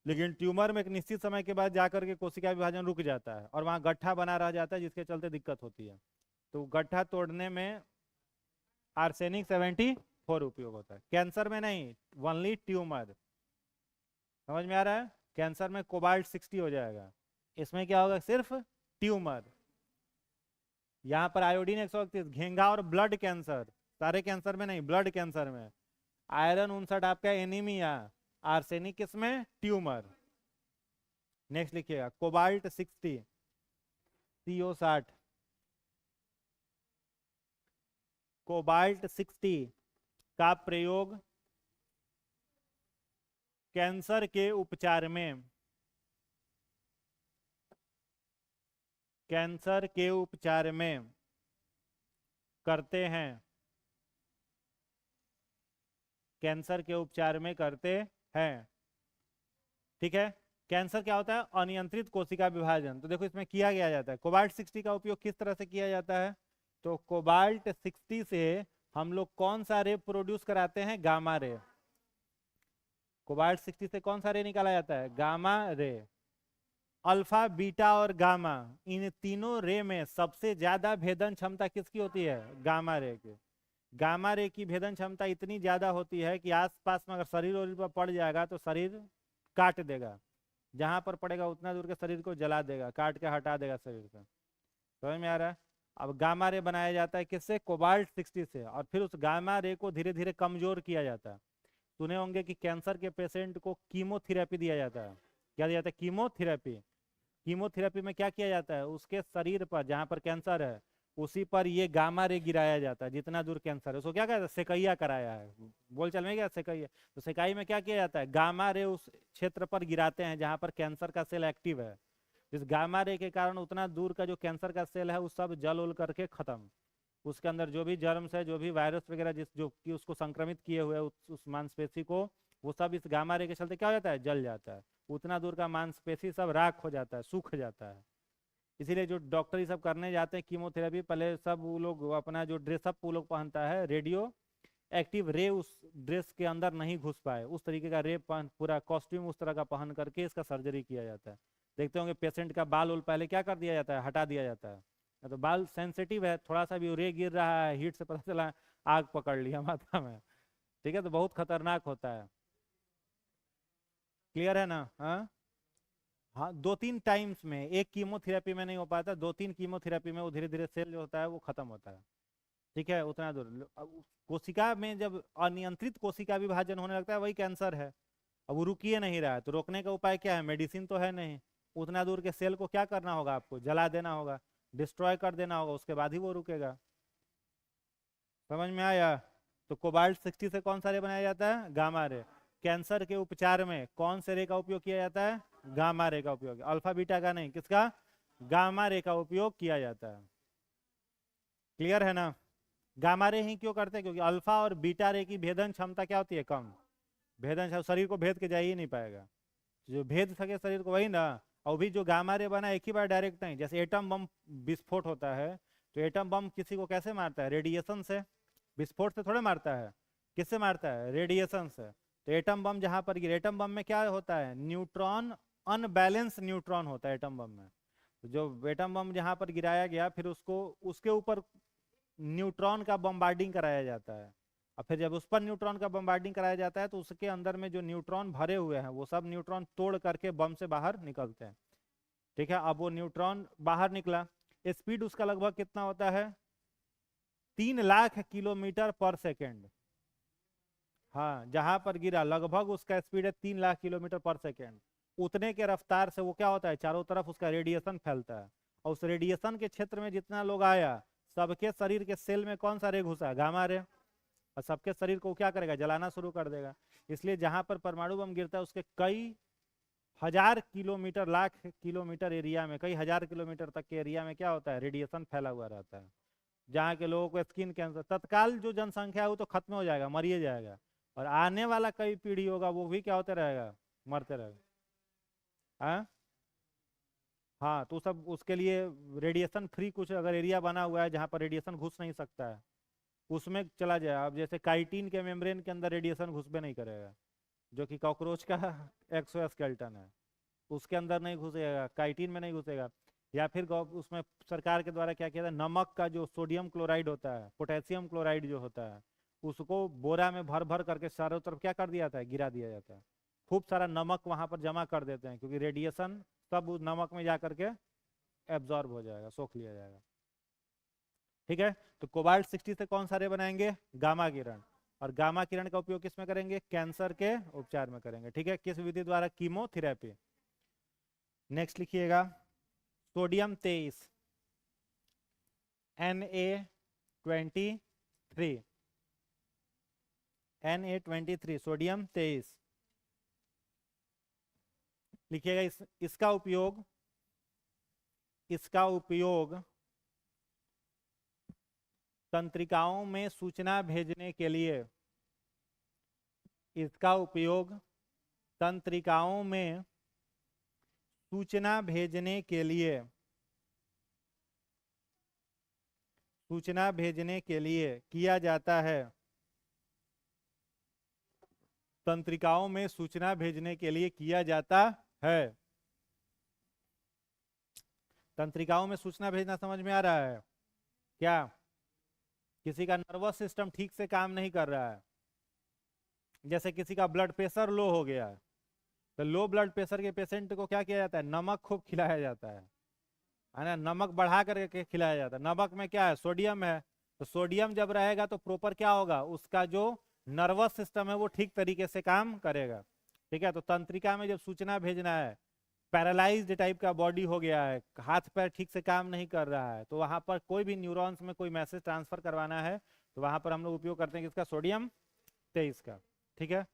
लेकिन ट्यूमर में एक निश्चित समय के बाद जाकर के कोशिका विभाजन रुक जाता है और वहां गड्ढा बना रह जाता है, जिसके चलते दिक्कत होती है। तो गड्ढा तोड़ने में आर्सेनिक 74 उपयोग होता है, कैंसर में नहीं, ओनली ट्यूमर। समझ में आ रहा है? कैंसर में कोबाल्ट 60 हो जाएगा, इसमें क्या होगा? सिर्फ ट्यूमर। यहाँ पर आयोडीन 131, घेंगा और ब्लड कैंसर, सारे कैंसर में नहीं, ब्लड कैंसर में। आयरन 59 आपका एनीमिया, आर्सेनिक किसमें? ट्यूमर। नेक्स्ट लिखिएगा, कोबाल्ट 60, CO60। कोबाल्ट 60 का प्रयोग कैंसर के उपचार में, कैंसर के उपचार में करते हैं, कैंसर के उपचार में करते हैं, ठीक है। कैंसर क्या होता है? अनियंत्रित कोशिका विभाजन। तो देखो इसमें किया गया जाता है, कोबाल्ट 60 का उपयोग किस तरह से किया जाता है? तो कोबाल्ट 60 से हम लोग कौन सा रे प्रोड्यूस कराते हैं? Gamma ray. कोबाल्ट 60 से कौन सा रे निकाला जाता है? Gamma ray. अल्फा, बीटा और गामा, इन तीनों रे में सबसे ज्यादा भेदन क्षमता किसकी होती है? गामा रे की। गामा रे की भेदन क्षमता इतनी ज्यादा होती है कि आसपास में अगर शरीर वरीर पर पड़ जाएगा तो शरीर काट देगा, जहां पर पड़ेगा उतना दूर के शरीर को जला देगा, काट के हटा देगा शरीर से। समझ में आ रहा है? अब गामा रे बनाया जाता है किससे? कोबाल्ट 60 से। और फिर उस गामा रे को धीरे धीरे कमजोर किया जाता है। सुने होंगे कि कैंसर के पेशेंट को कीमोथेरेपी दिया जाता है। क्या दिया जाता है? कीमोथेरेपी। कीमोथेरेपी में क्या किया जाता है? उसके शरीर पर जहां पर कैंसर है उसी पर ये गामा रे गिराया जाता है, जितना दूर कैंसर है उसको क्या कहता है? सेकैया कराया है। बोल चल में क्या सेकैया? तो सेकाई में क्या किया जाता है? गामा रे उस क्षेत्र पर गिराते हैं जहां पर कैंसर का सेल एक्टिव है। इस गामा रे के कारण उतना दूर का जो कैंसर का सेल है वो सब जल उल करके खत्म। उसके अंदर जो भी जर्म्स है, जो भी वायरस वगैरह जिस जो कि उसको संक्रमित किए हुए उस मांसपेशी को, वो सब इस गामा रे के चलते क्या हो जाता है? जल जाता है। उतना दूर का मांसपेशी सब राख हो जाता है, सूख जाता है। इसीलिए जो डॉक्टर ये सब करने जाते हैं कीमोथेरेपी, पहले सब वो लोग अपना जो ड्रेसअप वो लोग पहनता है, रेडियो एक्टिव रे उस ड्रेस के अंदर नहीं घुस पाए, उस तरीके का रे पूरा कॉस्ट्यूम उस तरह का पहन करके इसका सर्जरी किया जाता है। देखते होंगे पेशेंट का बाल उल पहले क्या कर दिया जाता है? हटा दिया जाता है। तो बाल सेंसिटिव है, थोड़ा सा भी रे गिर रहा है, हीट से पता चला आग पकड़ लिया माथा में। ठीक है, तो बहुत खतरनाक होता है। क्लियर है ना? हाँ हाँ, 2-3 टाइम्स में, एक कीमोथेरेपी में नहीं हो पाता, 2-3 कीमोथेरेपी में वो धीरे धीरे सेल जो होता है वो खत्म होता है। ठीक है, उतना दूर कोशिका में जब अनियंत्रित कोशिका विभाजन होने लगता है वही कैंसर है। अब वो रुक ही नहीं रहा है, तो रोकने का उपाय क्या है? मेडिसिन तो है नहीं। उतना दूर के सेल को क्या करना होगा? आपको जला देना होगा, डिस्ट्रॉय कर देना होगा, उसके बाद ही वो रुकेगा। समझ में आया? तो कोबाल्ट 60 से कौन सा रे बनाया जाता है? Gamma ray. कैंसर के उपचार में कौन से रे का उपयोग किया जाता है? गामा रे का उपयोग। अल्फा बीटा का नहीं, किसका? गामा रे का उपयोग किया जाता है। क्लियर है ना? गामा रे ही क्यों करते हैं? क्योंकि अल्फा और बीटा रे की भेदन क्षमता क्या होती है? कम। भेदन क्षमता, शरीर को भेद के जा ही नहीं पाएगा। जो भेद सके शरीर को वही ना। और भी जो गामा रे बना एक ही बार डायरेक्ट नहीं, जैसे एटम बम विस्फोट होता है, तो एटम बम किसी को कैसे मारता है? रेडिएशन से। विस्फोट से थोड़े मारता है। किससे मारता है? रेडिएशन से। तो एटम बम जहां पर गिरे, एटम बम में क्या होता है? न्यूट्रॉन, अनबैलेंस न्यूट्रॉन होता है एटम बम में। तो जो एटम बम जहां पर गिराया गया, फिर उसको उसके ऊपर न्यूट्रॉन का बम्बार्डिंग कराया जाता है। और फिर जब उस पर न्यूट्रॉन का बम्बार्डिंग कराया जाता है तो उसके अंदर में जो न्यूट्रॉन भरे हुए हैं वो सब न्यूट्रॉन तोड़ करके बम से बाहर निकलते हैं। ठीक है, अब वो न्यूट्रॉन बाहर निकला, स्पीड उसका लगभग कितना होता है? 3 लाख किलोमीटर पर सेकेंड। हाँ, जहां पर गिरा लगभग उसका स्पीड है 3 लाख किलोमीटर पर सेकेंड। उतने के रफ्तार से वो क्या होता है? चारों तरफ उसका रेडिएशन फैलता है। और उस रेडिएशन के क्षेत्र में जितना लोग आया, सबके शरीर के सेल में कौन सा रे घुसा? Gamma ray. और सबके शरीर को क्या करेगा? जलाना शुरू कर देगा। इसलिए जहां पर परमाणु बम गिरता है उसके कई हजार किलोमीटर, लाख किलोमीटर एरिया में, कई हजार किलोमीटर तक के एरिया में क्या होता है? रेडिएशन फैला हुआ रहता है। जहाँ के लोगों को स्किन कैंसर, तत्काल जो जनसंख्या है वो तो खत्म हो जाएगा, मरिए जाएगा। और आने वाला कई पीढ़ी होगा वो भी क्या होते रहेगा? मरते रहेगा। हाँ हाँ, तो सब उसके लिए रेडिएशन फ्री कुछ अगर एरिया बना हुआ है जहाँ पर रेडिएशन घुस नहीं सकता है, उसमें चला जाए। अब जैसे काइटिन के मेम्ब्रेन के अंदर रेडिएशन घुसबे नहीं करेगा, जो कि कॉकरोच का एक्सोस्केलेटन है, उसके अंदर नहीं घुसेगा, काइटिन में नहीं घुसेगा। या फिर उसमें सरकार के द्वारा क्या किया था? नमक का जो सोडियम क्लोराइड होता है, पोटेशियम क्लोराइड जो होता है, उसको बोरा में भर भर करके चारों तरफ क्या कर दिया जाता है? गिरा दिया जाता है। खूब सारा नमक वहां पर जमा कर देते हैं, क्योंकि रेडिएशन सब उस नमक में जा करके एब्जॉर्ब हो जाएगा, सोख लिया जाएगा। ठीक है, तो कोबाल्ट 60 से कौन सारे बनाएंगे? गामा किरण। और गामा किरण का उपयोग किस में करेंगे? कैंसर के उपचार में करेंगे। ठीक है, किस विधि द्वारा? कीमोथेरेपी। नेक्स्ट लिखिएगा, सोडियम 23, Na23, Na23, सोडियम 23 लिखिएगा। इसका उपयोग तंत्रिकाओं में सूचना भेजने के लिए, इसका उपयोग तंत्रिकाओं में सूचना भेजने के लिए, सूचना भेजने के लिए किया जाता है। तंत्रिकाओं में सूचना भेजने के लिए किया जाता है। तंत्रिकाओं में सूचना भेजना समझ में आ रहा है क्या? किसी का नर्वस सिस्टम ठीक से काम नहीं कर रहा है, जैसे किसी का ब्लड प्रेशर लो हो गया है, तो लो ब्लड प्रेशर के पेशेंट को क्या किया जाता है? नमक खूब खिलाया जाता है ना, नमक बढ़ा करके खिलाया जाता है। नमक में क्या है? सोडियम है। तो सोडियम जब रहेगा तो प्रॉपर क्या होगा? उसका जो नर्वस सिस्टम है वो ठीक तरीके से काम करेगा। ठीक है, तो तंत्रिका में जब सूचना भेजना है, पैरालाइज्ड टाइप का बॉडी हो गया है, हाथ पैर ठीक से काम नहीं कर रहा है, तो वहां पर कोई भी न्यूरॉन्स में कोई मैसेज ट्रांसफर करवाना है तो वहां पर हम लोग उपयोग करते हैं किसका? सोडियम 23 का। ठीक है,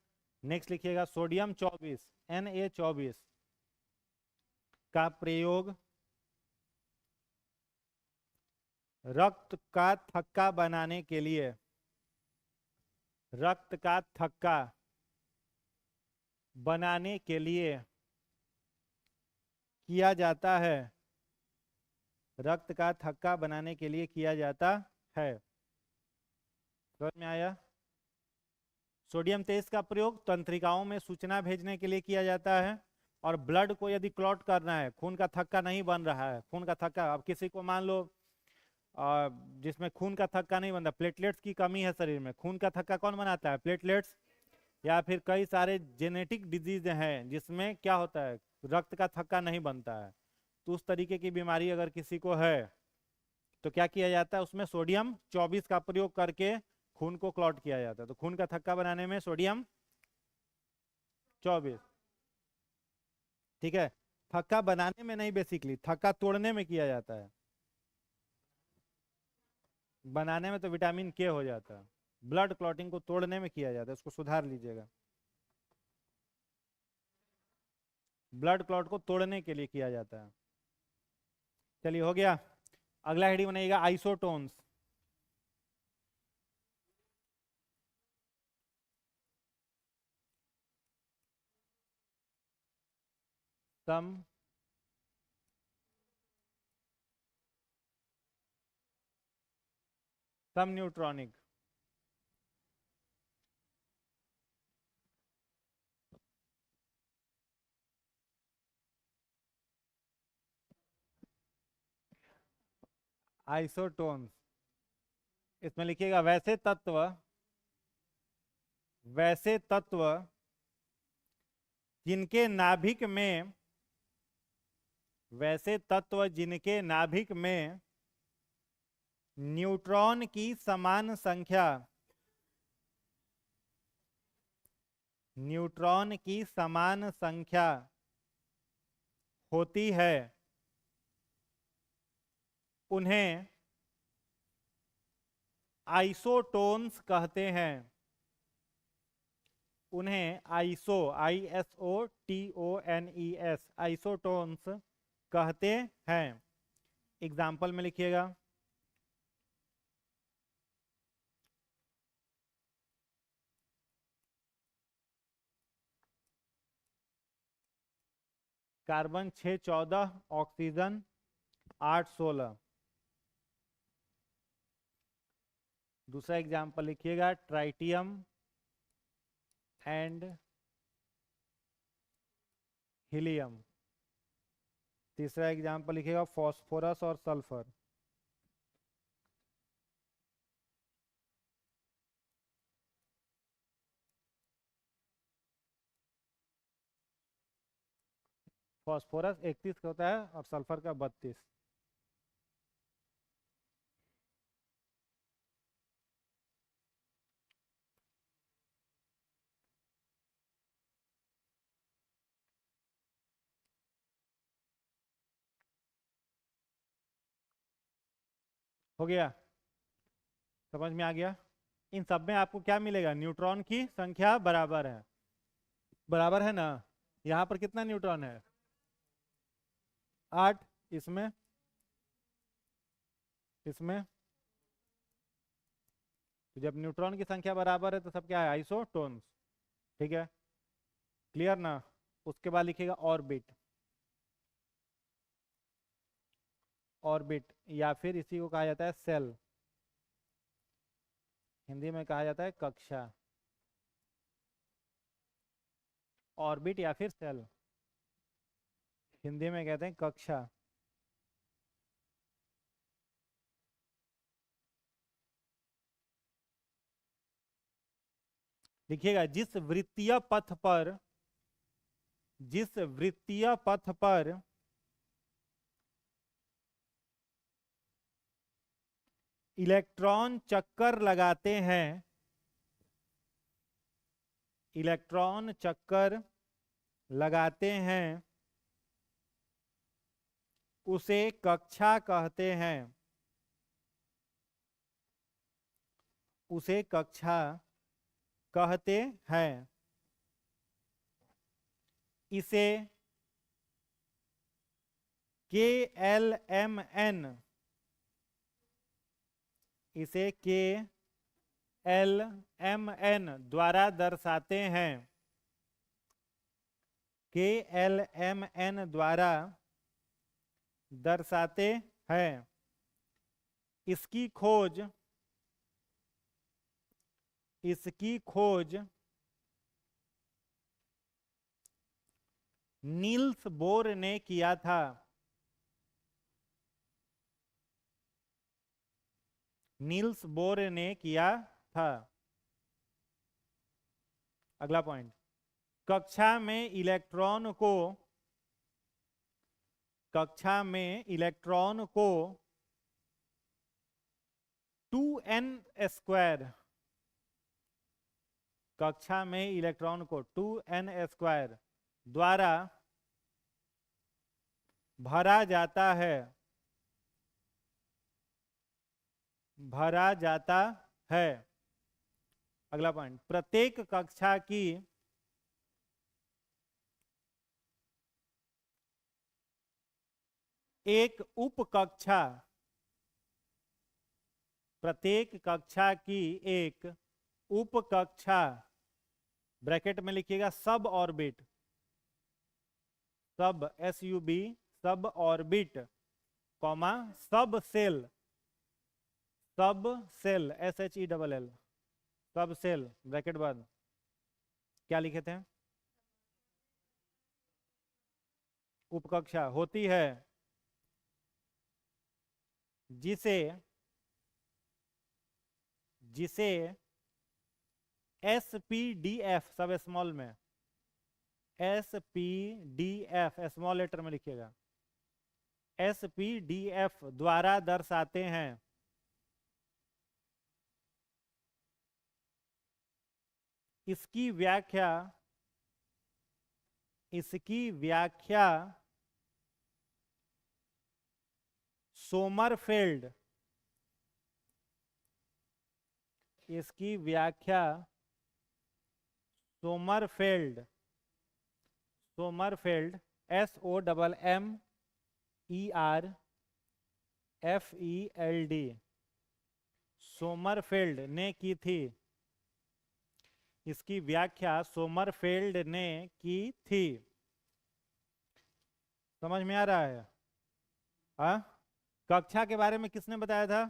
नेक्स्ट लिखिएगा सोडियम 24, Na24 का प्रयोग रक्त का थक्का बनाने के लिए, रक्त का थक्का बनाने के लिए किया जाता है, रक्त का थक्का बनाने के लिए किया जाता है। समझ में आया? सोडियम 23 का प्रयोग तंत्रिकाओं में सूचना भेजने के लिए किया जाता है। और ब्लड को यदि क्लॉट करना है, खून का थक्का नहीं बन रहा है, खून का थक्का, अब किसी को मान लो जिसमें खून का थक्का नहीं बनता, प्लेटलेट्स की कमी है शरीर में, खून का थक्का कौन बनाता है? प्लेटलेट्स। या फिर कई सारे जेनेटिक डिजीज हैं जिसमें क्या होता है? रक्त का थक्का नहीं बनता है। तो उस तरीके की बीमारी अगर किसी को है तो क्या किया जाता है? उसमें सोडियम 24 का प्रयोग करके खून को क्लॉट किया जाता है। तो खून का थक्का बनाने में सोडियम 24। ठीक है, थक्का बनाने में नहीं, बेसिकली थक्का तोड़ने में किया जाता है। बनाने में तो विटामिन के हो जाता है, ब्लड क्लॉटिंग को तोड़ने में किया जाता है, उसको सुधार लीजिएगा। ब्लड क्लॉट को तोड़ने के लिए किया जाता है। चलिए हो गया। अगला हेडिंग बनाइएगा आइसोटोन्स। सम सम न्यूट्रॉनिक। आइसोटोन्स, इसमें लिखिएगा वैसे तत्व जिनके नाभिक में, वैसे तत्व जिनके नाभिक में न्यूट्रॉन की समान संख्या, न्यूट्रॉन की समान संख्या होती है, उन्हें आइसोटोन्स कहते हैं। उन्हें ISOTONES आइसोटोन्स कहते हैं। एग्जाम्पल में लिखिएगा कार्बन 614, ऑक्सीजन 816। दूसरा एग्जाम्पल लिखिएगा ट्राइटियम एंड हीलियम। तीसरा एग्जाम्पल लिखिएगा फॉस्फोरस और सल्फर। फॉस्फोरस 31 का होता है और सल्फर का 32। हो गया? समझ में आ गया? इन सब में आपको क्या मिलेगा? न्यूट्रॉन की संख्या बराबर है। बराबर है ना? यहाँ पर कितना न्यूट्रॉन है? 8। इसमें, इसमें तो जब न्यूट्रॉन की संख्या बराबर है तो सब क्या है? आइसोटोन्स। ठीक है, क्लियर ना? उसके बाद लिखिएगा ऑर्बिट। ऑर्बिट या फिर इसी को कहा जाता है सेल, हिंदी में कहा जाता है कक्षा। ऑर्बिट या फिर सेल, हिंदी में कहते हैं कक्षा। देखिएगा, जिस वृत्तीय पथ पर इलेक्ट्रॉन चक्कर लगाते हैं, इलेक्ट्रॉन चक्कर लगाते हैं, उसे कक्षा कहते हैं, उसे कक्षा कहते हैं। इसे KLMN, इसे KLMN द्वारा दर्शाते हैं, KLMN द्वारा दर्शाते हैं। इसकी खोज नील्स बोर ने किया था। नील्स बोर ने किया था। अगला पॉइंट, कक्षा में इलेक्ट्रॉन को 2n स्क्वायर, कक्षा में इलेक्ट्रॉन को 2n स्क्वायर द्वारा भरा जाता है, भरा जाता है। अगला पॉइंट, प्रत्येक कक्षा की एक उपकक्षा, प्रत्येक कक्षा की एक उपकक्षा, ब्रैकेट में लिखिएगा सब ऑर्बिट, सब SUB, सब ऑर्बिट, कॉमा सब सेल, सब सेल SHELL, सब सेल, ब्रैकेट बंद। क्या लिखे थे? उपकक्षा होती है जिसे SPDF, सब स्मॉल में, SPDF स्मॉल लेटर में लिखिएगा, SPDF द्वारा दर्शाते हैं। इसकी व्याख्या सोमरफेल्ड, इसकी व्याख्या सोमरफेल्ड, सोमरफेल्ड SOMMERFELD, सोमरफेल्ड ने की थी। इसकी व्याख्या सोमरफेल्ड ने की थी। समझ में आ रहा है? हाँ, कक्षा के बारे में किसने बताया था?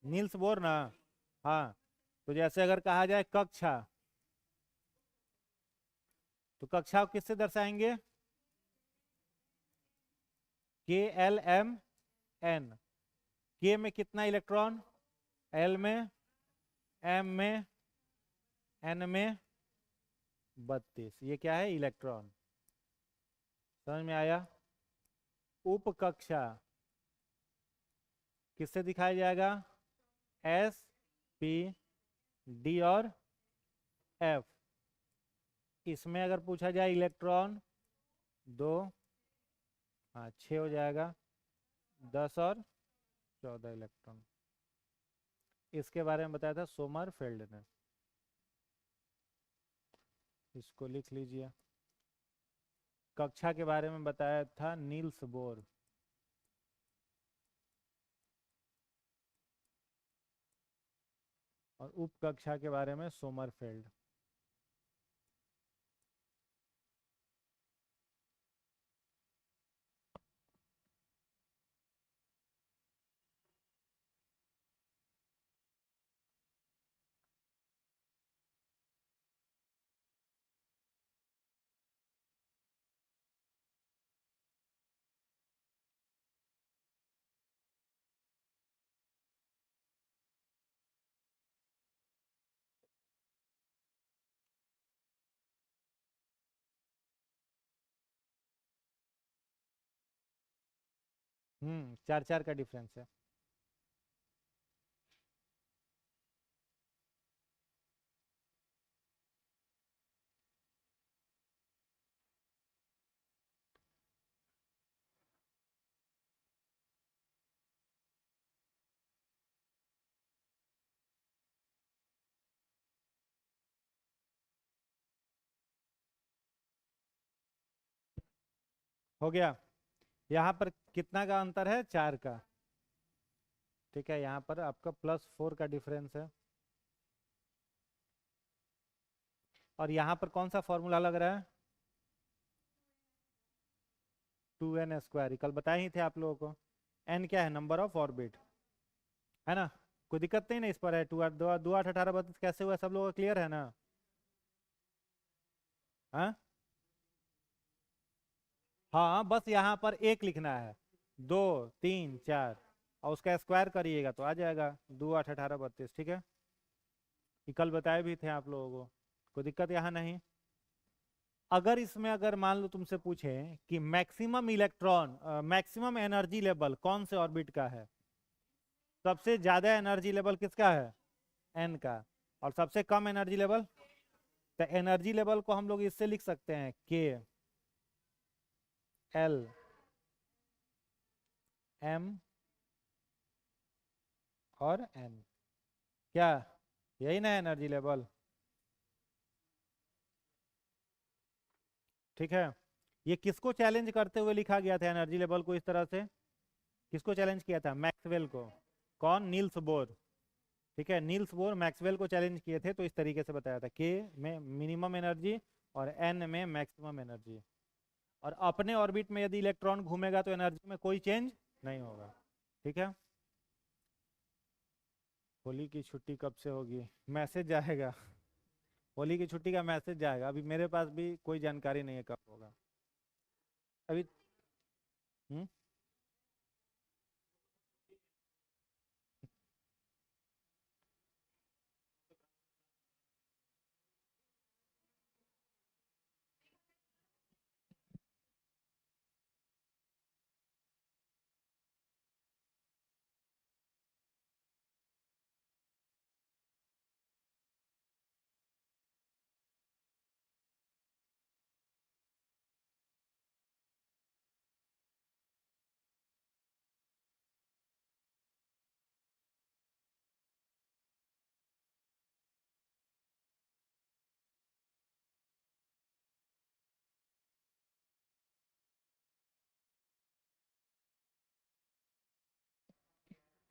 नील्स बोर ना। हाँ, तो जैसे अगर कहा जाए कक्षा, तो कक्षा को किससे दर्शाएंगे? KLMN। K में कितना इलेक्ट्रॉन, L में, M में, N में 32। ये क्या है? इलेक्ट्रॉन। समझ में आया? उपकक्षा किससे दिखाया जाएगा? S, P, D और F। इसमें अगर पूछा जाए इलेक्ट्रॉन 2, हाँ 6 हो जाएगा, 10 और 14 इलेक्ट्रॉन। इसके बारे में बताया था सोमरफेल्ड ने। इसको लिख लीजिए। कक्षा के बारे में बताया था नील्स बोर। और उपकक्षा के बारे में सोमरफेल्ड। चार चार का डिफरेंस है। हो गया। यहाँ पर कितना का अंतर है, 4 का। ठीक है, यहाँ पर आपका +4 का डिफरेंस है। और यहाँ पर कौन सा फॉर्मूला लग रहा है, 2n²। कल बताए ही थे आप लोगों को। n क्या है, नंबर ऑफ ऑर्बिट, है ना। कोई दिक्कत नहीं ना इस पर, है 2 8 2 2 8 18 32 कैसे हुआ, सब लोगों को क्लियर है ना। हाँ हाँ, बस यहाँ पर एक लिखना है, 2 3 4, और उसका स्क्वायर करिएगा तो आ जाएगा 2 8 18 32। ठीक है, ये कल बताए भी थे आप लोगों को, कोई दिक्कत यहाँ नहीं। अगर इसमें अगर मान लो तुमसे पूछे कि maximum electron maximum energy level कौन से ऑर्बिट का है, सबसे ज्यादा एनर्जी लेवल किसका है, एन का, और सबसे कम एनर्जी लेवल, तो एनर्जी लेवल को हम लोग इससे लिख सकते हैं, के एल एम और एन। क्या, यही ना एनर्जी लेवल। ठीक है, ये किसको चैलेंज करते हुए लिखा गया था एनर्जी लेवल को इस तरह से, किसको चैलेंज किया था, मैक्सवेल को। कौन, नील्स बोर। ठीक है, नील्स बोर मैक्सवेल को चैलेंज किए थे, तो इस तरीके से बताया था, के में मिनिमम एनर्जी और एन में मैक्सिमम एनर्जी। और अपने ऑर्बिट में यदि इलेक्ट्रॉन घूमेगा तो एनर्जी में कोई चेंज नहीं होगा। ठीक है, होली की छुट्टी कब से होगी, मैसेज जाएगा। होली की छुट्टी का मैसेज जाएगा, अभी मेरे पास भी कोई जानकारी नहीं है कब होगा अभी। हम्म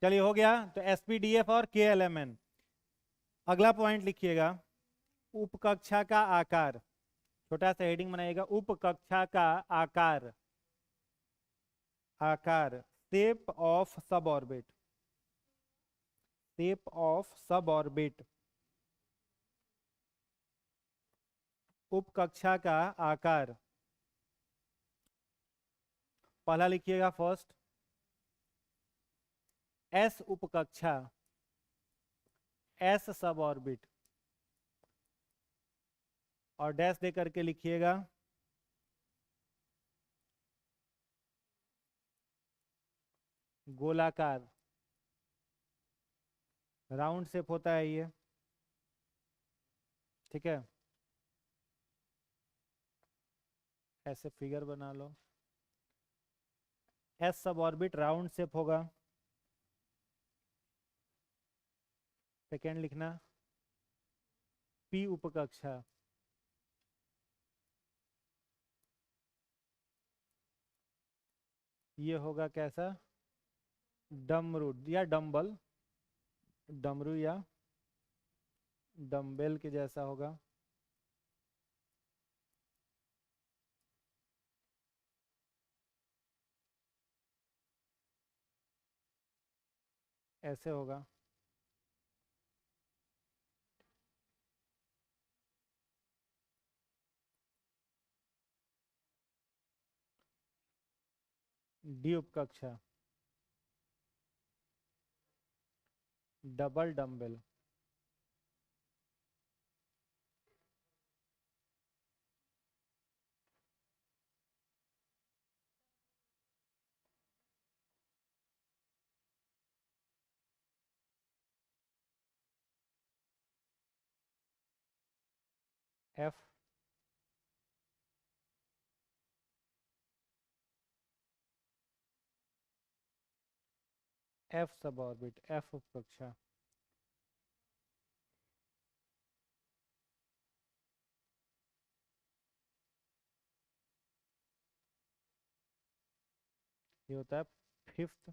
चलिए हो गया, तो एसपीडीएफ और केएलएमएन। अगला पॉइंट लिखिएगा, उपकक्षा का आकार। छोटा सा हेडिंग बनाइएगा, उपकक्षा का आकार, आकार, शेप ऑफ सब ऑर्बिट, शेप ऑफ सब ऑर्बिट, उपकक्षा का आकार। पहला लिखिएगा फर्स्ट, एस उपकक्षा, एस सब ऑर्बिट, और डैश दे करके लिखिएगा गोलाकार, राउंड शेप होता है ये। ठीक है, ऐसे फिगर बना लो, एस सब ऑर्बिट राउंड शेप होगा। सेकेंड लिखना, पी उपकक्षा, ये होगा कैसा, डमरू या डम्बल, डमरू या डम्बेल के जैसा होगा। ऐसे होगा। डी उपकक्षा, double dumbbell. F F sub orbit F कक्षा। ये होता है fifth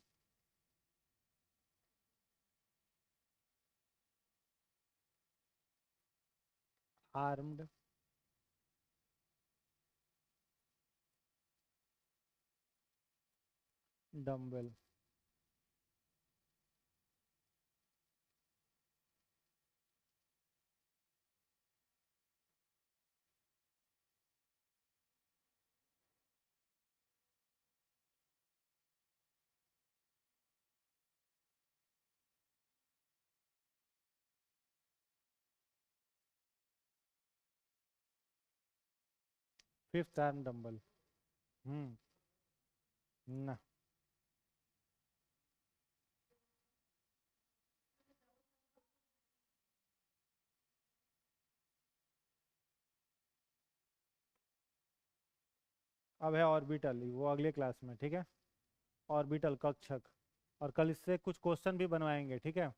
armed dumbbell. Fifth arm dumbbell. ना अब है ऑर्बिटल, वो अगले क्लास में, ठीक है। ऑर्बिटल कक्षक, और कल इससे कुछ क्वेश्चन भी बनवाएंगे, ठीक है।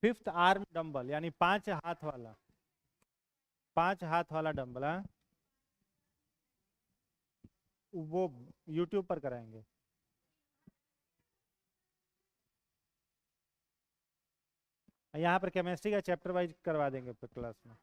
फिफ्थ आर्म डंबल यानी 5 हाथ वाला, 5 हाथ वाला डंबल। हाँ, वो यूट्यूब पर कराएंगे। यहाँ पर केमिस्ट्री का चैप्टर वाइज करवा देंगे क्लास में।